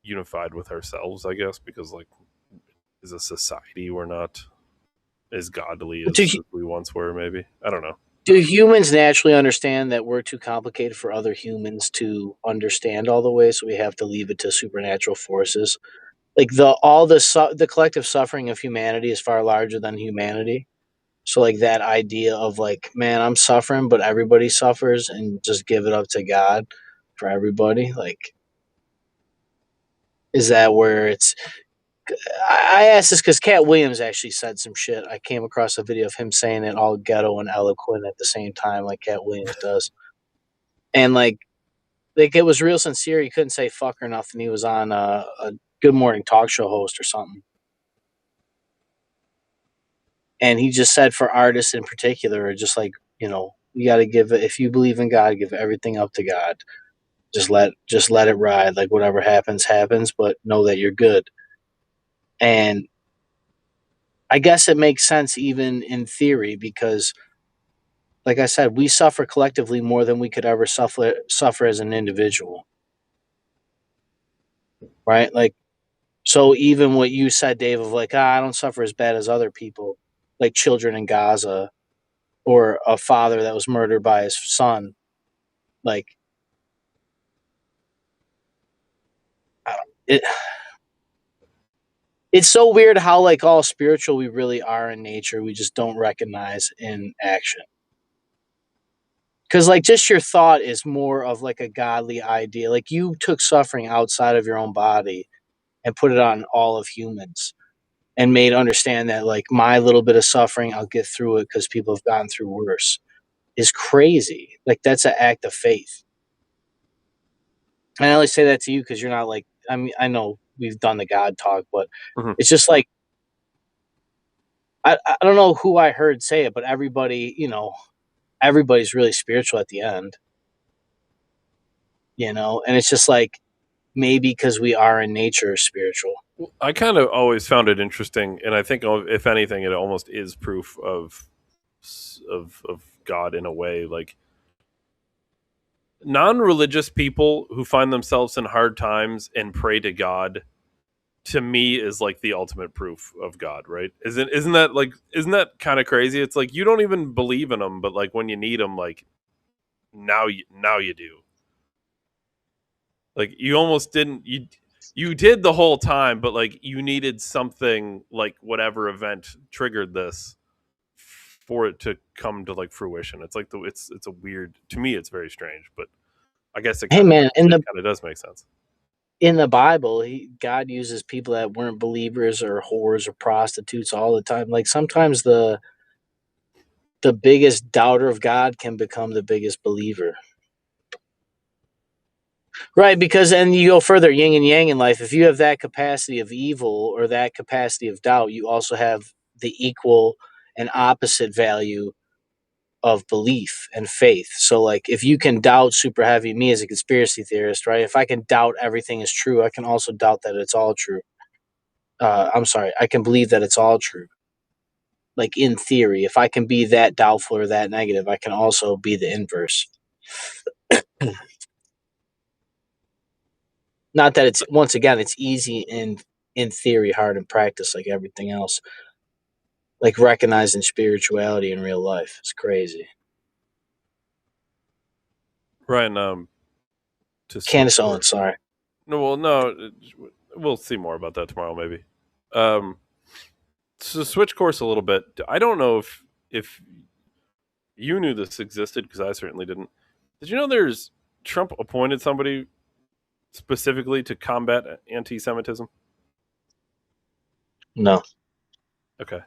unified with ourselves, I guess, because like as a society we're not as godly do? as we once were. Maybe I don't know. Do humans naturally understand that we're too complicated for other humans to understand all the way, so we have to leave it to supernatural forces? Like the collective suffering of humanity is far larger than humanity. So like that idea of like, man, I'm suffering, but everybody suffers, and just give it up to God for everybody. Like, is that where it's? I asked this because Cat Williams actually said some shit. I came across a video of him saying it all ghetto and eloquent at the same time, like Cat Williams does, and like it was real sincere. He couldn't say fuck or nothing. He was on a Good Morning talk show host or something, and he just said for artists in particular, just like you got to give it. If you believe in God, give everything up to God. Just let it ride. Like whatever happens, happens. But know that you're good. And I guess it makes sense even in theory because, like I said, we suffer collectively more than we could ever suffer as an individual, right? Like so even what you said, Dave, of like, I don't suffer as bad as other people, like children in Gaza or a father that was murdered by his son. Like, I don't, it's so weird how like all spiritual we really are in nature. We just don't recognize in action. Because like just your thought is more of like a godly idea. Like you took suffering outside of your own body and put it on all of humans and made understand that like my little bit of suffering, I'll get through it because people have gone through worse is crazy. Like that's an act of faith. And I only say that to you because you're not like I mean I know we've done the God talk, but Mhm. it's just like I don't know who I heard say it, but everybody everybody's really spiritual at the end, and it's just like maybe because we are in nature spiritual. I kind of always found it interesting, and I think if anything, it almost is proof of God in a way. Like non-religious people who find themselves in hard times and pray to God, to me, is like the ultimate proof of God. Right? Isn't that kind of crazy? It's like you don't even believe in them, but like when you need them, like now you do. Like you almost didn't you did the whole time, but like you needed something like whatever event triggered this for it to come to like fruition. It's like it's a weird, to me it's very strange, but I guess Hey man, it kind of does make sense. in the Bible, God uses people that weren't believers or whores or prostitutes all the time. Like sometimes the biggest doubter of God can become the biggest believer. Right, because then you go further, yin and yang in life. If you have that capacity of evil or that capacity of doubt, you also have the equal and opposite value of belief and faith. So, like, if you can doubt super heavy, me as a conspiracy theorist, right? If I can doubt everything is true, I can also doubt that it's all true. I'm sorry, I can believe that it's all true. Like, in theory, if I can be that doubtful or that negative, I can also be the inverse. Not that it's once again it's easy in in theory, hard in practice, like everything else. Like recognizing spirituality in real life. It's crazy. Ryan, to switch Candace Owens, course. sorry. No, we'll see more about that tomorrow, maybe. To switch course a little bit, I don't know if you knew this existed, because I certainly didn't. Did you know there's Trump appointed somebody specifically to combat anti-Semitism? No. Okay.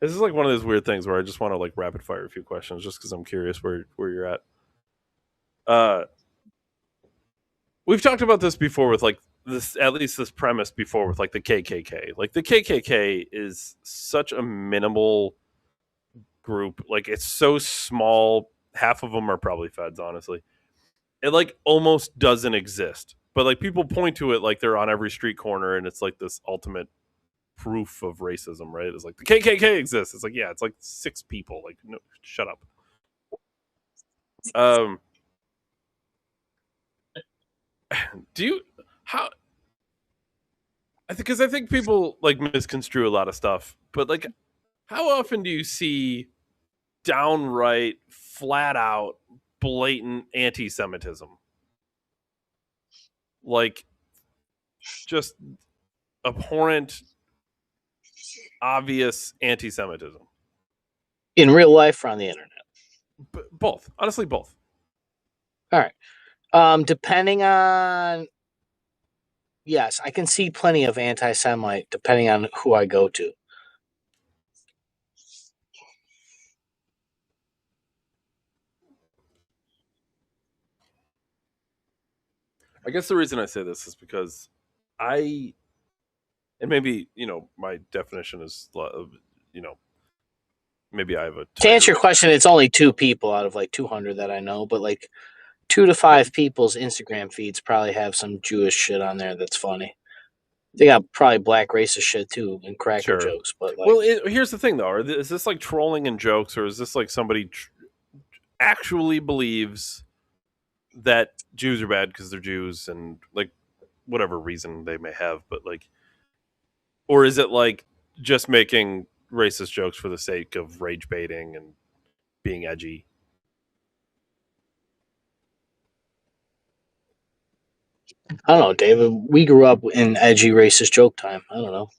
This is like one of those weird things where I just want to like rapid fire a few questions just because I'm curious where you're at. We've talked about this before with like this, at least this premise before with like the KKK. Like the KKK is such a minimal group. Like it's so small. Half of them are probably feds, honestly. It like almost doesn't exist. But like people point to it like they're on every street corner and it's like this ultimate proof of racism, right? It's like the KKK exists. It's like, yeah, it's like 6 people. Like, no, shut up. Do you how? I think people like misconstrue a lot of stuff, but like, how often do you see downright, flat out, blatant anti-Semitism? Like, just abhorrent, obvious anti-Semitism. In real life or on the internet? Both. Honestly, both. All right. Depending on, yes, I can see plenty of anti-Semite depending on who I go to. I guess the reason I say this is because and maybe, my definition is, maybe I have a To answer tighter. your question, it's only 2 people out of like 200 that I know, but like 2 to 5 people's Instagram feeds probably have some Jewish shit on there that's funny. They got probably black racist shit too and cracker Sure. jokes, but like, Well, here's the thing though: is this like trolling and jokes, or is this like somebody actually believes that Jews are bad because they're Jews and like whatever reason they may have, but like, or is it like just making racist jokes for the sake of rage baiting and being edgy? I don't know, David. We grew up in edgy racist joke time. I don't know.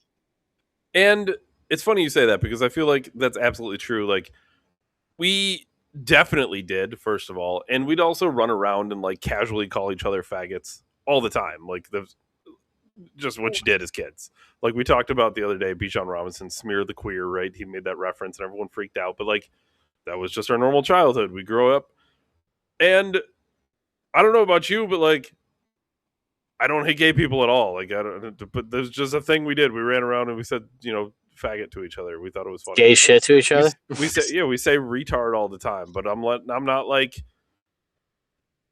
And it's funny you say that because I feel like that's absolutely true. Like, we definitely did, first of all, and we'd also run around and like casually call each other faggots all the time. Like, just what you did as kids. Like we talked about the other day, Bijan Robinson, Smear the Queer, right? He made that reference and everyone freaked out. But like, that was just our normal childhood. We grew up, and I don't know about you, but like, I don't hate gay people at all. Like, I don't. But there's just a thing we did. We ran around and we said, faggot to each other. We thought it was funny. Gay shit to each other. We say retard all the time, but I'm not like,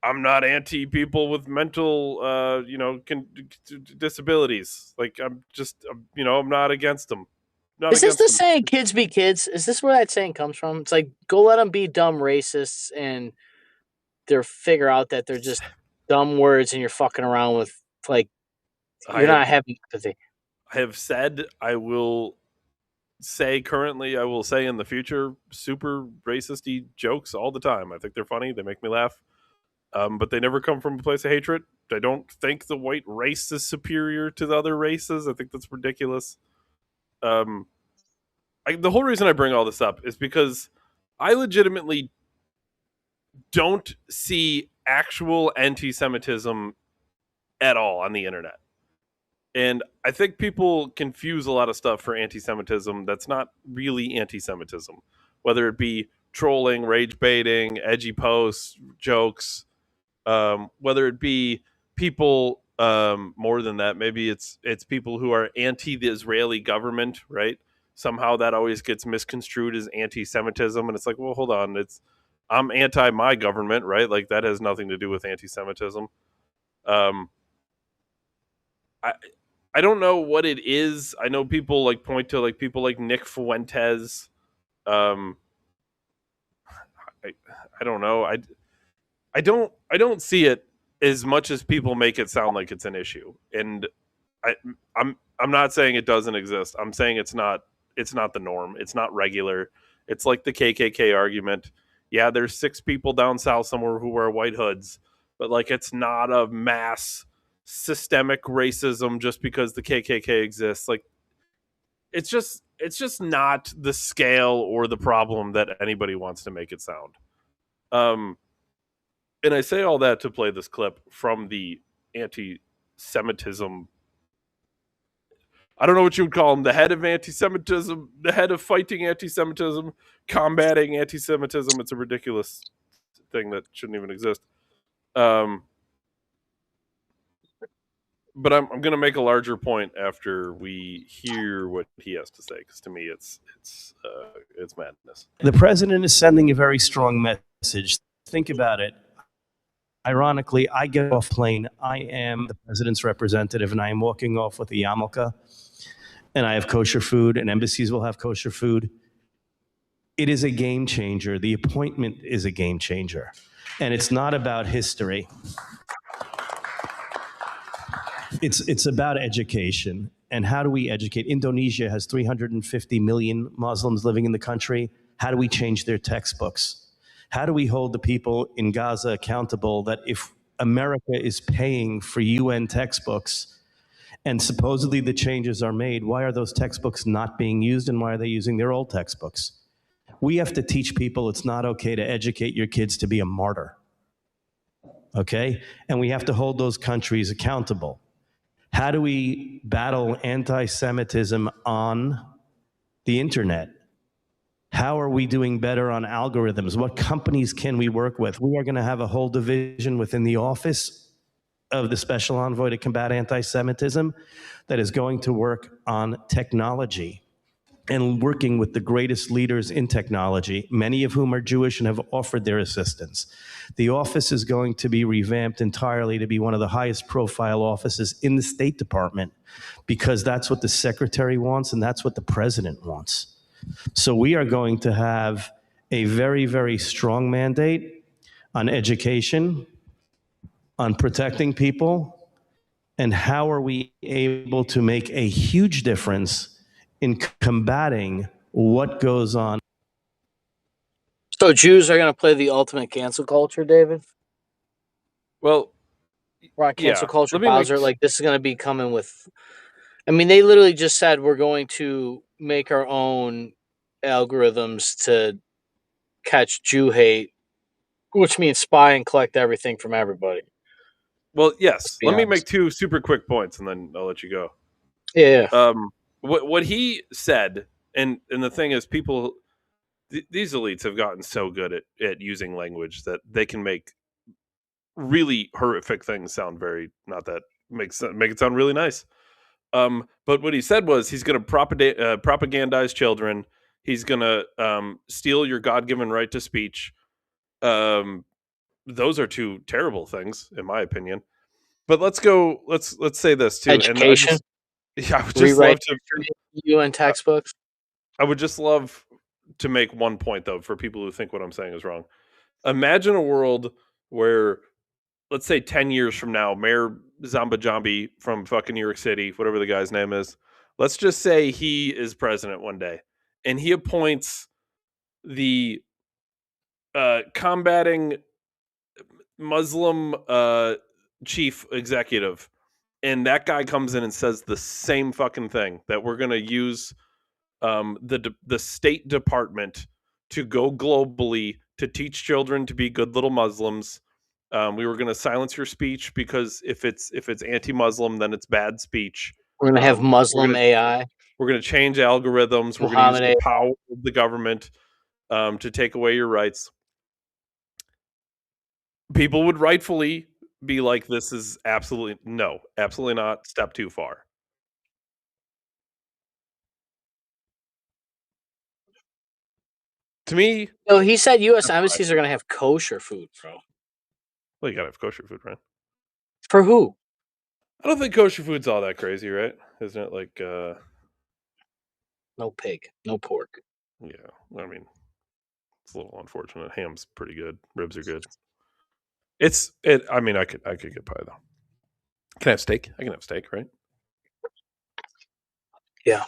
I'm not anti people with mental, disabilities. Like, I'm just, I'm not against them. Not Is this against the them. saying "kids be kids"? Is this where that saying comes from? It's like, go let them be dumb racists, and they'll figure out that they're just dumb words, and you're fucking around with like you're not having empathy. I have said, I will say currently, I will say in the future, super racisty jokes all the time. I think they're funny. They make me laugh. But they never come from a place of hatred. I don't think the white race is superior to the other races. I think that's ridiculous. The whole reason I bring all this up is because I legitimately don't see actual anti-Semitism at all on the internet. And I think people confuse a lot of stuff for anti-Semitism that's not really anti-Semitism, whether it be trolling, rage baiting, edgy posts, jokes, whether it be people, more than that, maybe it's people who are anti the Israeli government, right? Somehow that always gets misconstrued as anti-Semitism, and it's like, well, hold on, I'm anti my government, right? Like that has nothing to do with anti-Semitism. I don't know what it is. I know people like point to like people like Nick Fuentes. I don't know. I don't see it as much as people make it sound like it's an issue. And I'm not saying it doesn't exist. I'm saying it's not the norm. It's not regular. It's like the KKK argument. Yeah, there's 6 people down south somewhere who wear white hoods, but like it's not a mass systemic racism just because the KKK exists. Like it's just not the scale or the problem that anybody wants to make it sound. And I say all that to play this clip from the anti-Semitism. I don't know what you would call him, the head of anti-Semitism, the head of fighting anti-Semitism, combating anti-Semitism. It's a ridiculous thing that shouldn't even exist. But I'm going to make a larger point after we hear what he has to say, because to me it's madness. The president is sending a very strong message. Think about it. Ironically, I get off plane. I am the president's representative, and I am walking off with a yarmulke, and I have kosher food, and embassies will have kosher food. It is a game changer. The appointment is a game changer, and it's not about history. It's about education. And how do we educate? Indonesia has 350 million Muslims living in the country. How do we change their textbooks? How do we hold the people in Gaza accountable that if America is paying for UN textbooks and supposedly the changes are made, why are those textbooks not being used, and why are they using their old textbooks? We have to teach people it's not okay to educate your kids to be a martyr, okay? And we have to hold those countries accountable. How do we battle anti-Semitism on the internet? How are we doing better on algorithms? What companies can we work with? We are going to have a whole division within the office of the Special Envoy to combat anti-Semitism that is going to work on technology and working with the greatest leaders in technology, many of whom are Jewish and have offered their assistance. The office is going to be revamped entirely to be one of the highest profile offices in the State Department, because that's what the secretary wants and that's what the president wants. So we are going to have a very, very strong mandate on education, on protecting people, and how are we able to make a huge difference in combating what goes on. So Jews are going to play the ultimate cancel culture, David? Well, We're on cancel yeah. culture, Let me make Bowser. Like, this is going to be coming with... I mean, they literally just said we're going to make our own algorithms to catch Jew hate, which means spy and collect everything from everybody. Well, yes. Be Let me honest. make 2 super quick points, and then I'll let you go. Yeah. What he said, and the thing is, people, these elites have gotten so good at using language that they can make really horrific things sound very not that make it sound really nice. But what he said was he's going to propagandize children. He's going to steal your God-given right to speech. Those are 2 terrible things, in my opinion. But let's go. Let's say this too. Education. And I would just Rewrite love to. UN textbooks. I would just love to make one point though for people who think what I'm saying is wrong. Imagine a world where, let's say, 10 years from now, Mayor Zambajambi from fucking New York City, whatever the guy's name is, let's just say he is president one day, and he appoints the combating Muslim chief executive, and that guy comes in and says the same fucking thing, that we're going to use the State Department to go globally to teach children to be good little Muslims. We were going to silence your speech because if it's anti-Muslim, then it's bad speech. We're going to have Muslim AI. We're going to change algorithms. We're going to use the power of the government to take away your rights. People would rightfully be like, this is absolutely not. Step too far. To me, no, he said U.S. embassies are going to have kosher food, bro. Well, you gotta have kosher food, right? For who? I don't think kosher food's all that crazy, right? Isn't it like no pig, no pork? Yeah, I mean, it's a little unfortunate. Ham's pretty good. Ribs are good. I mean, I could get pie though. Can I have steak? I can have steak, right? Yeah.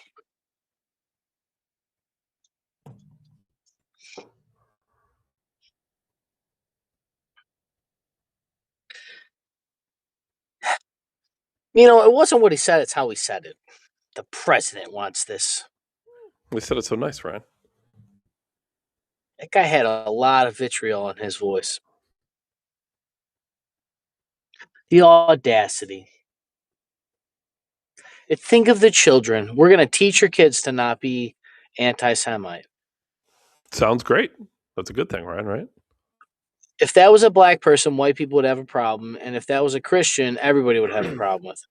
You know, it wasn't what he said, it's how he said it. The president wants this. We said it so nice, Ryan. That guy had a lot of vitriol in his voice. The audacity. Think of the children. We're going to teach your kids to not be anti Semite. Sounds great. That's a good thing, Ryan, right? If that was a black person, white people would have a problem. And if that was a Christian, everybody would have a problem with it.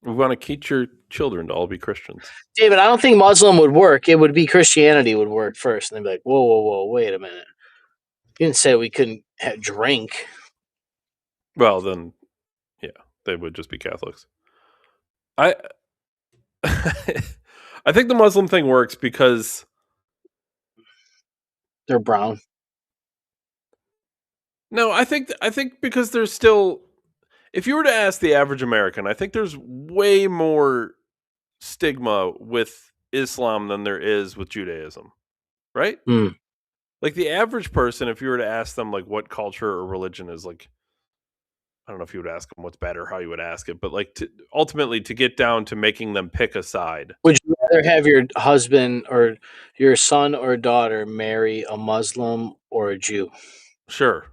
We want to teach your children to all be Christians. David, I don't think Muslim would work. It would be Christianity would work first. And they'd be like, whoa, whoa, whoa, wait a minute. You didn't say we couldn't drink. Well, then, yeah, they would just be Catholics. I I think the Muslim thing works because They're brown. no, I think because there's still, if you were to ask the average American, I think there's way more stigma with Islam than there is with Judaism, right? Mm. Like the average person, if you were to ask them like what culture or religion is like, I don't know if you would ask them what's bad or how you would ask it, but like ultimately to get down to making them pick a side. Would you rather have your husband or your son or daughter marry a Muslim or a Jew? Sure.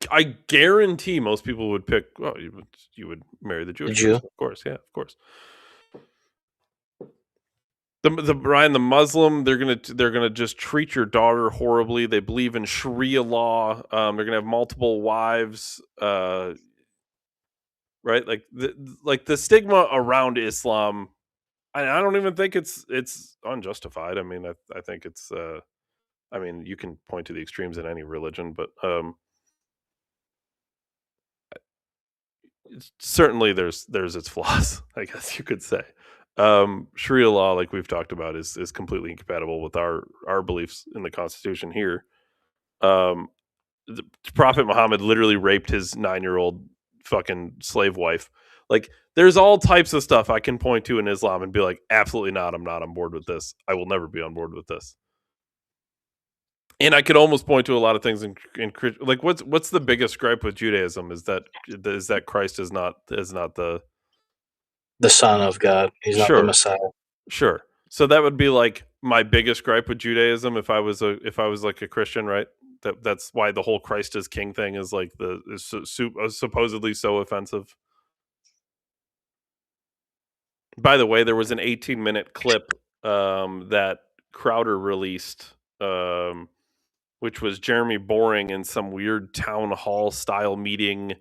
I guarantee most people would pick. Well, you would marry the Jewish Jew? person, of course. Yeah, of course. The Brian, the Muslim, they're gonna just treat your daughter horribly. They believe in Sharia law. They're gonna have multiple wives. Right, like the stigma around Islam. I don't even think it's unjustified. I mean, I think it's. I mean, you can point to the extremes in any religion, but certainly there's its flaws, I guess you could say. Sharia law, like we've talked about, is completely incompatible with our beliefs in the Constitution here. Um, the Prophet Muhammad literally raped his 9-year-old fucking slave wife. Like, there's all types of stuff I can point to in Islam and be like, absolutely not. I'm not on board with this. I will never be on board with this. And I could almost point to a lot of things in like what's the biggest gripe with Judaism is that Christ is not the Son of God. He's not the sure. Messiah. Sure. So that would be like my biggest gripe with Judaism if I was like a Christian, right? That's why the whole Christ is King thing is like supposedly so offensive. By the way, there was an 18-minute clip that Crowder released, which was Jeremy Boring in some weird town hall style meeting,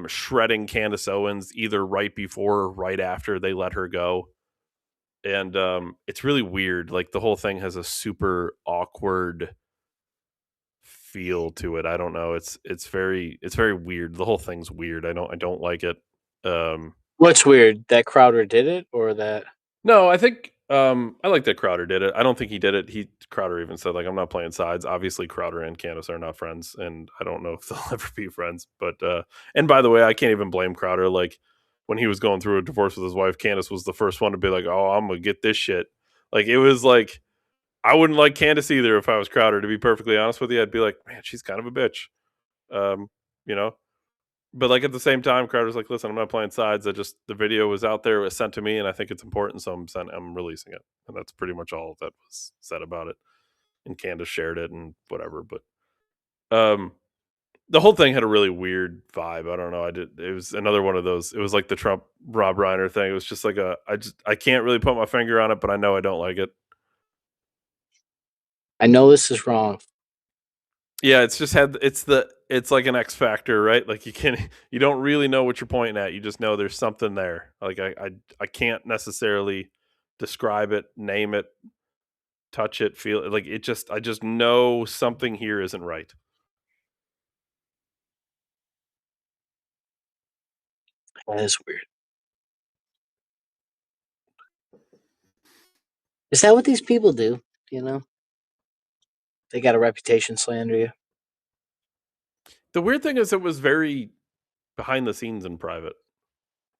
shredding Candace Owens either right before or right after they let her go. And it's really weird. Like the whole thing has a super awkward feel to it. I don't know. It's very weird. The whole thing's weird. I don't like it. What's weird? That Crowder did it, or that? No, I think I like that Crowder did it. I don't think he did it. Crowder even said like I'm not playing sides. Obviously, Crowder and Candace are not friends, and I don't know if they'll ever be friends. But and by the way, I can't even blame Crowder. Like when he was going through a divorce with his wife, Candace was the first one to be like, "Oh, I'm gonna get this shit." Like it was like I wouldn't like Candace either if I was Crowder. To be perfectly honest with you, I'd be like, "Man, she's kind of a bitch," you know. But like at the same time, Crowder's like, "Listen, I'm not playing sides. The video was out there, it was sent to me, and I think it's important, so I'm releasing it." And that's pretty much all that was said about it. And Candace shared it and whatever. But the whole thing had a really weird vibe. I don't know. It was another one of those. It was like the Trump Rob Reiner thing. It was just like I can't really put my finger on it, but I know I don't like it. I know this is wrong. Yeah, it's like an X factor, right? Like you don't really know what you're pointing at. You just know there's something there. Like I can't necessarily describe it, name it, touch it, feel it. Like I just know something here isn't right. That is weird. Is that what these people do? You know, they got a reputation, slander you. The weird thing is, it was very behind the scenes and private.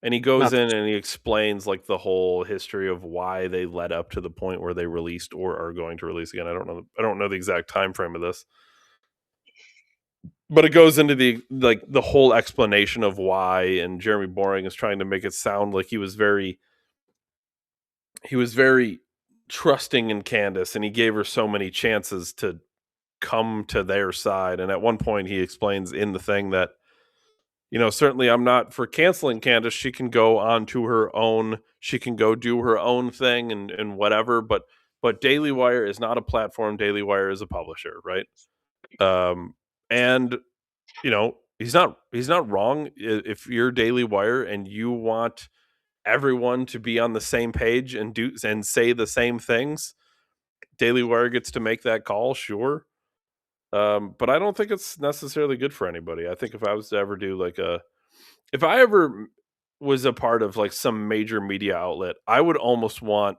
And he goes Not in and he explains like the whole history of why they led up to the point where they released or are going to release again. I don't know the exact time frame of this. But it goes into the whole explanation of why, and Jeremy Boring is trying to make it sound like he was very trusting in Candace, and he gave her so many chances to come to their side. And at one point he explains in the thing that, certainly I'm not for canceling Candace. She can go on to her own. She can go do her own thing and whatever. But Daily Wire is not a platform. Daily Wire is a publisher, right? And he's not wrong. If you're Daily Wire and you want everyone to be on the same page and do and say the same things, Daily Wire gets to make that call, sure. But I don't think it's necessarily good for anybody. I think if I was to ever do if I ever was a part of like some major media outlet, I would want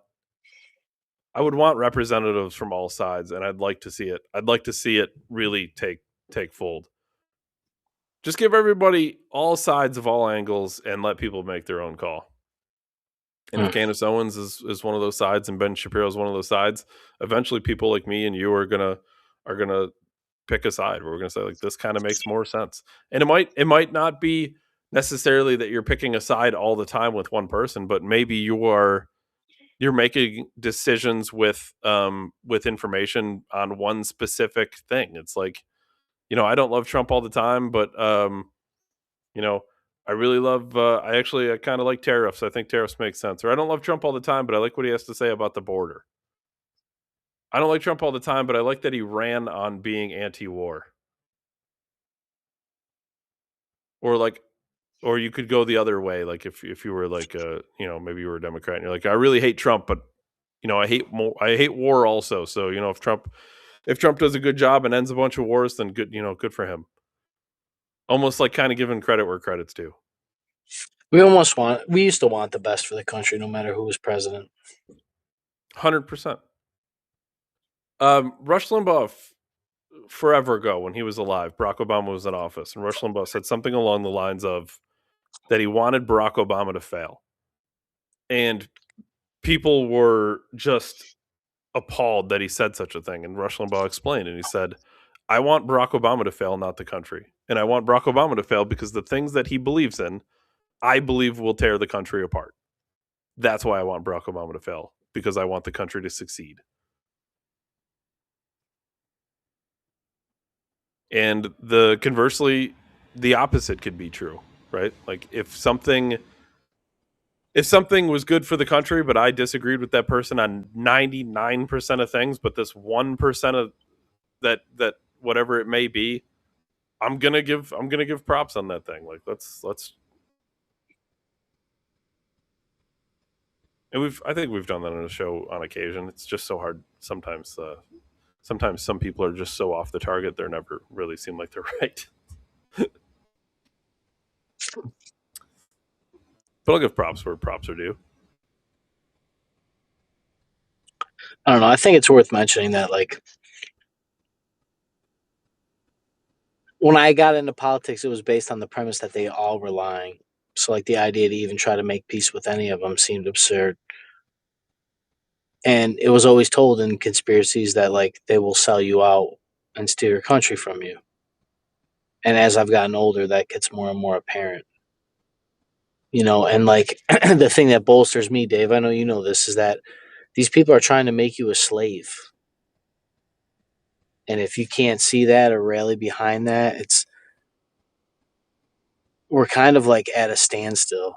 representatives from all sides, and I'd like to see it. I'd like to see it really take fold. Just give everybody all sides of all angles and let people make their own call. And if Candace Owens is one of those sides and Ben Shapiro is one of those sides, eventually people like me and you are gonna pick a side where we're gonna say like this kind of makes more sense. And it might not be necessarily that you're picking a side all the time with one person, but maybe you're making decisions with information on one specific thing. It's like, I don't love Trump all the time, but I really love. I kind of like tariffs. I think tariffs make sense. Or I don't love Trump all the time, but I like what he has to say about the border. I don't like Trump all the time, but I like that he ran on being anti-war. Or you could go the other way. Like if you were like maybe you were a Democrat and you're like, I really hate Trump, but I hate war also. So if Trump does a good job and ends a bunch of wars, then good for him. Almost like kind of giving credit where credit's due. We used to want the best for the country, no matter who was president. 100%. Rush Limbaugh, forever ago when he was alive, Barack Obama was in office, and Rush Limbaugh said something along the lines of that he wanted Barack Obama to fail. And people were just appalled that he said such a thing. And Rush Limbaugh explained, and he said, I want Barack Obama to fail, not the country. And I want Barack Obama to fail because the things that he believes in, I believe will tear the country apart. That's why I want Barack Obama to fail, because I want the country to succeed. And conversely, the opposite could be true, right? Like if something was good for the country, but I disagreed with that person on 99% of things, but this 1% of that whatever it may be, I'm gonna give props on that thing. Like let's and I think we've done that on a show on occasion. It's just so hard sometimes. Sometimes some people are just so off the target, they're never really seem like they're right. But I'll give props where props are due. I don't know. I think it's worth mentioning that, like, when I got into politics, it was based on the premise that they all were lying. So, like, the idea to even try to make peace with any of them seemed absurd. And it was always told in conspiracies that, like, they will sell you out and steal your country from you. And as I've gotten older, that gets more and more apparent. And like the thing that bolsters me, Dave, I know you know this, is that these people are trying to make you a slave. And if you can't see that or rally behind that, we're kind of like at a standstill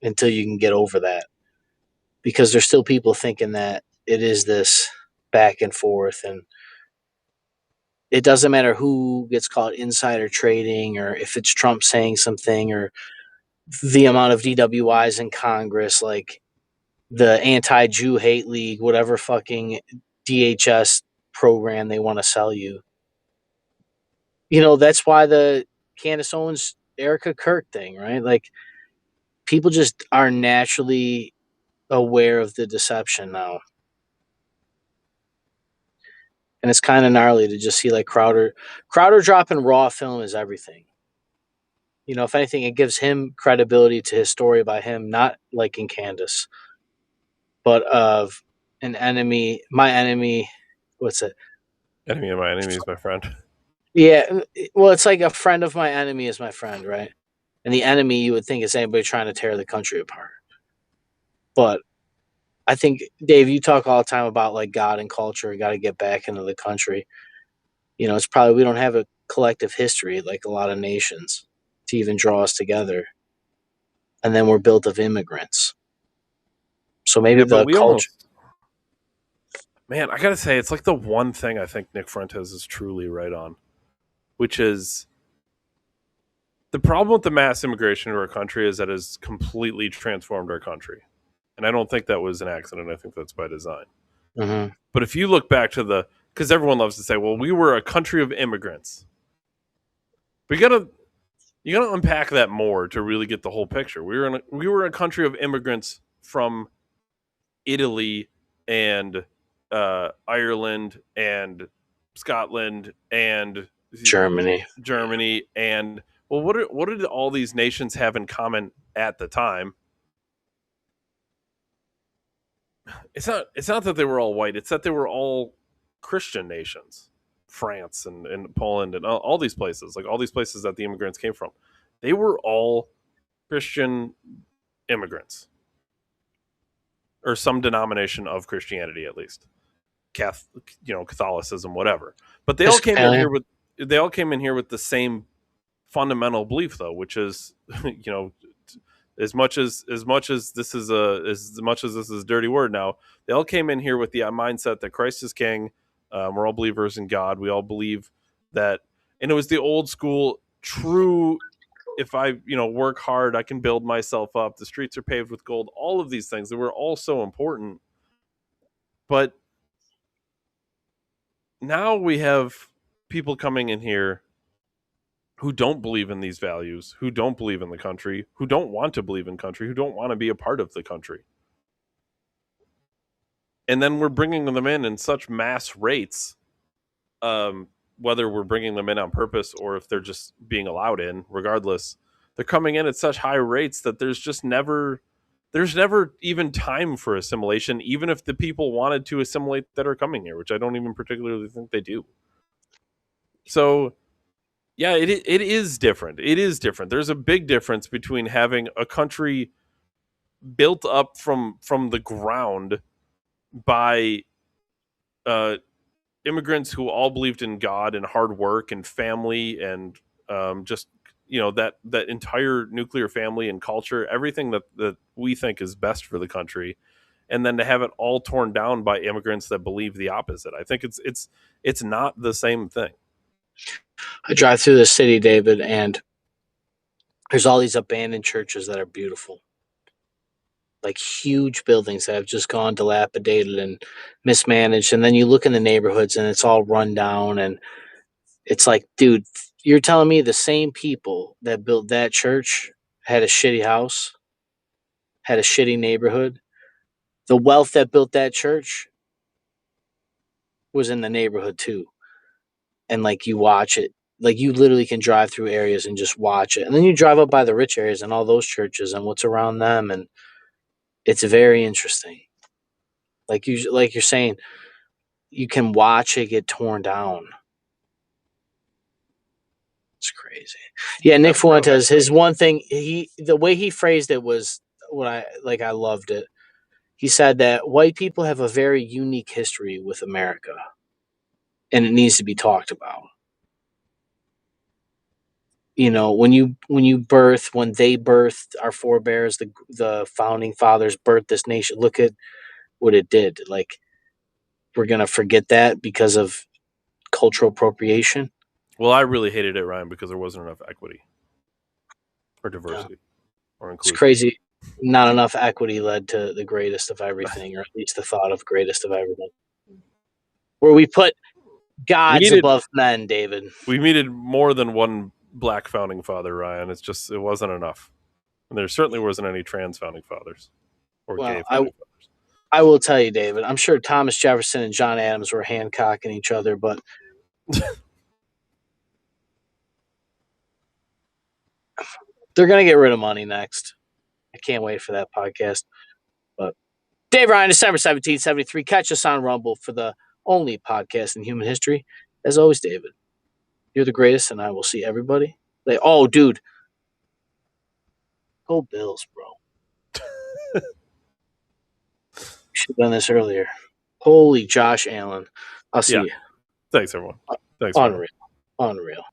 until you can get over that. Because there's still people thinking that it is this back and forth, and it doesn't matter who gets caught insider trading, or if it's Trump saying something, or the amount of DWIs in Congress, like the anti-Jew hate league, whatever fucking DHS program they want to sell you. That's why the Candace Owens, Erica Kirk thing, right? Like, people just are naturally aware of the deception now. And it's kind of gnarly to just see like Crowder dropping raw film is everything. You know, if anything, it gives him credibility to his story by him not liking Candace, but of an enemy, my enemy. What's it? Enemy of my enemy is my friend. Yeah, well, it's like a friend of my enemy is my friend, right? And the enemy you would think is anybody trying to tear the country apart. But I think, Dave, you talk all the time about like God and culture and got to get back into the country. You know, it's probably we don't have a collective history like a lot of nations to even draw us together. And then we're built of immigrants. So maybe Yeah, but the we culture. almost, man, I gotta say, it's like the one thing I think Nick Fuentes is truly right on, which is the problem with the mass immigration to our country is that it has completely transformed our country. And I don't think that was an accident. I think that's by design. Mm-hmm. But if you look back to because everyone loves to say, well, we were a country of immigrants. But you gotta unpack that more to really get the whole picture. We were a country of immigrants from Italy and Ireland and Scotland and Germany. and well, what did all these nations have in common at the time? It's not that they were all white. It's that they were all Christian nations. France and Poland and all these places, like all these places that the immigrants came from, they were all Christian immigrants, or some denomination of Christianity at least, Catholic, Catholicism, whatever. But they all came in here with the same fundamental belief, though, which is, as much as this is a dirty word now, they all came in here with the mindset that Christ is king. We're all believers in God. We all believe that, and it was the old school true. If I, work hard, I can build myself up. The streets are paved with gold. All of these things that were all so important, but now we have people coming in here who don't believe in these values, who don't believe in the country, who don't want to believe in country, who don't want to be a part of the country. And then we're bringing them in such mass rates, whether we're bringing them in on purpose or if they're just being allowed in, regardless, they're coming in at such high rates that there's never even time for assimilation, even if the people wanted to assimilate that are coming here, which I don't even particularly think they do. So, yeah, it is different. It is different. There's a big difference between having a country built up from the ground by immigrants who all believed in God and hard work and family and just that entire nuclear family and culture, everything that we think is best for the country, and then to have it all torn down by immigrants that believe the opposite. I think it's not the same thing. I drive through the city, David, and there's all these abandoned churches that are beautiful. Like huge buildings that have just gone dilapidated and mismanaged. And then you look in the neighborhoods and it's all run down. And it's like, dude, you're telling me the same people that built that church had a shitty house, had a shitty neighborhood. The wealth that built that church was in the neighborhood too. And like you watch it, like you literally can drive through areas and just watch it. And then you drive up by the rich areas and all those churches and what's around them. And it's very interesting. Like you're saying, you can watch it get torn down. It's crazy. Yeah, Nick Fuentes, his one thing, the way he phrased it was what I loved it. He said that white people have a very unique history with America and it needs to be talked about. You know, when they birthed our forebears, the founding fathers birthed this nation. Look at what it did. Like, we're gonna forget that because of cultural appropriation. Well, I really hated it, Ryan, because there wasn't enough equity or diversity or inclusion. It's crazy. Not enough equity led to the greatest of everything, or at least the thought of greatest of everything. Where we put gods above men, David. We needed more than one black founding father, Ryan. It wasn't enough. And there certainly wasn't any trans founding fathers or gay founding fathers. I will tell you, David, I'm sure Thomas Jefferson and John Adams were Hancocking each other, but they're going to get rid of money next. I can't wait for that podcast. But Dave Ryan, December 17th, 73. Catch us on Rumble for the only podcast in human history. As always, David, you're the greatest, and I will see everybody. Oh, dude. Go Bills, bro. Should have done this earlier. Holy Josh Allen. I'll see you. Thanks, everyone. Thanks. Unreal. Unreal.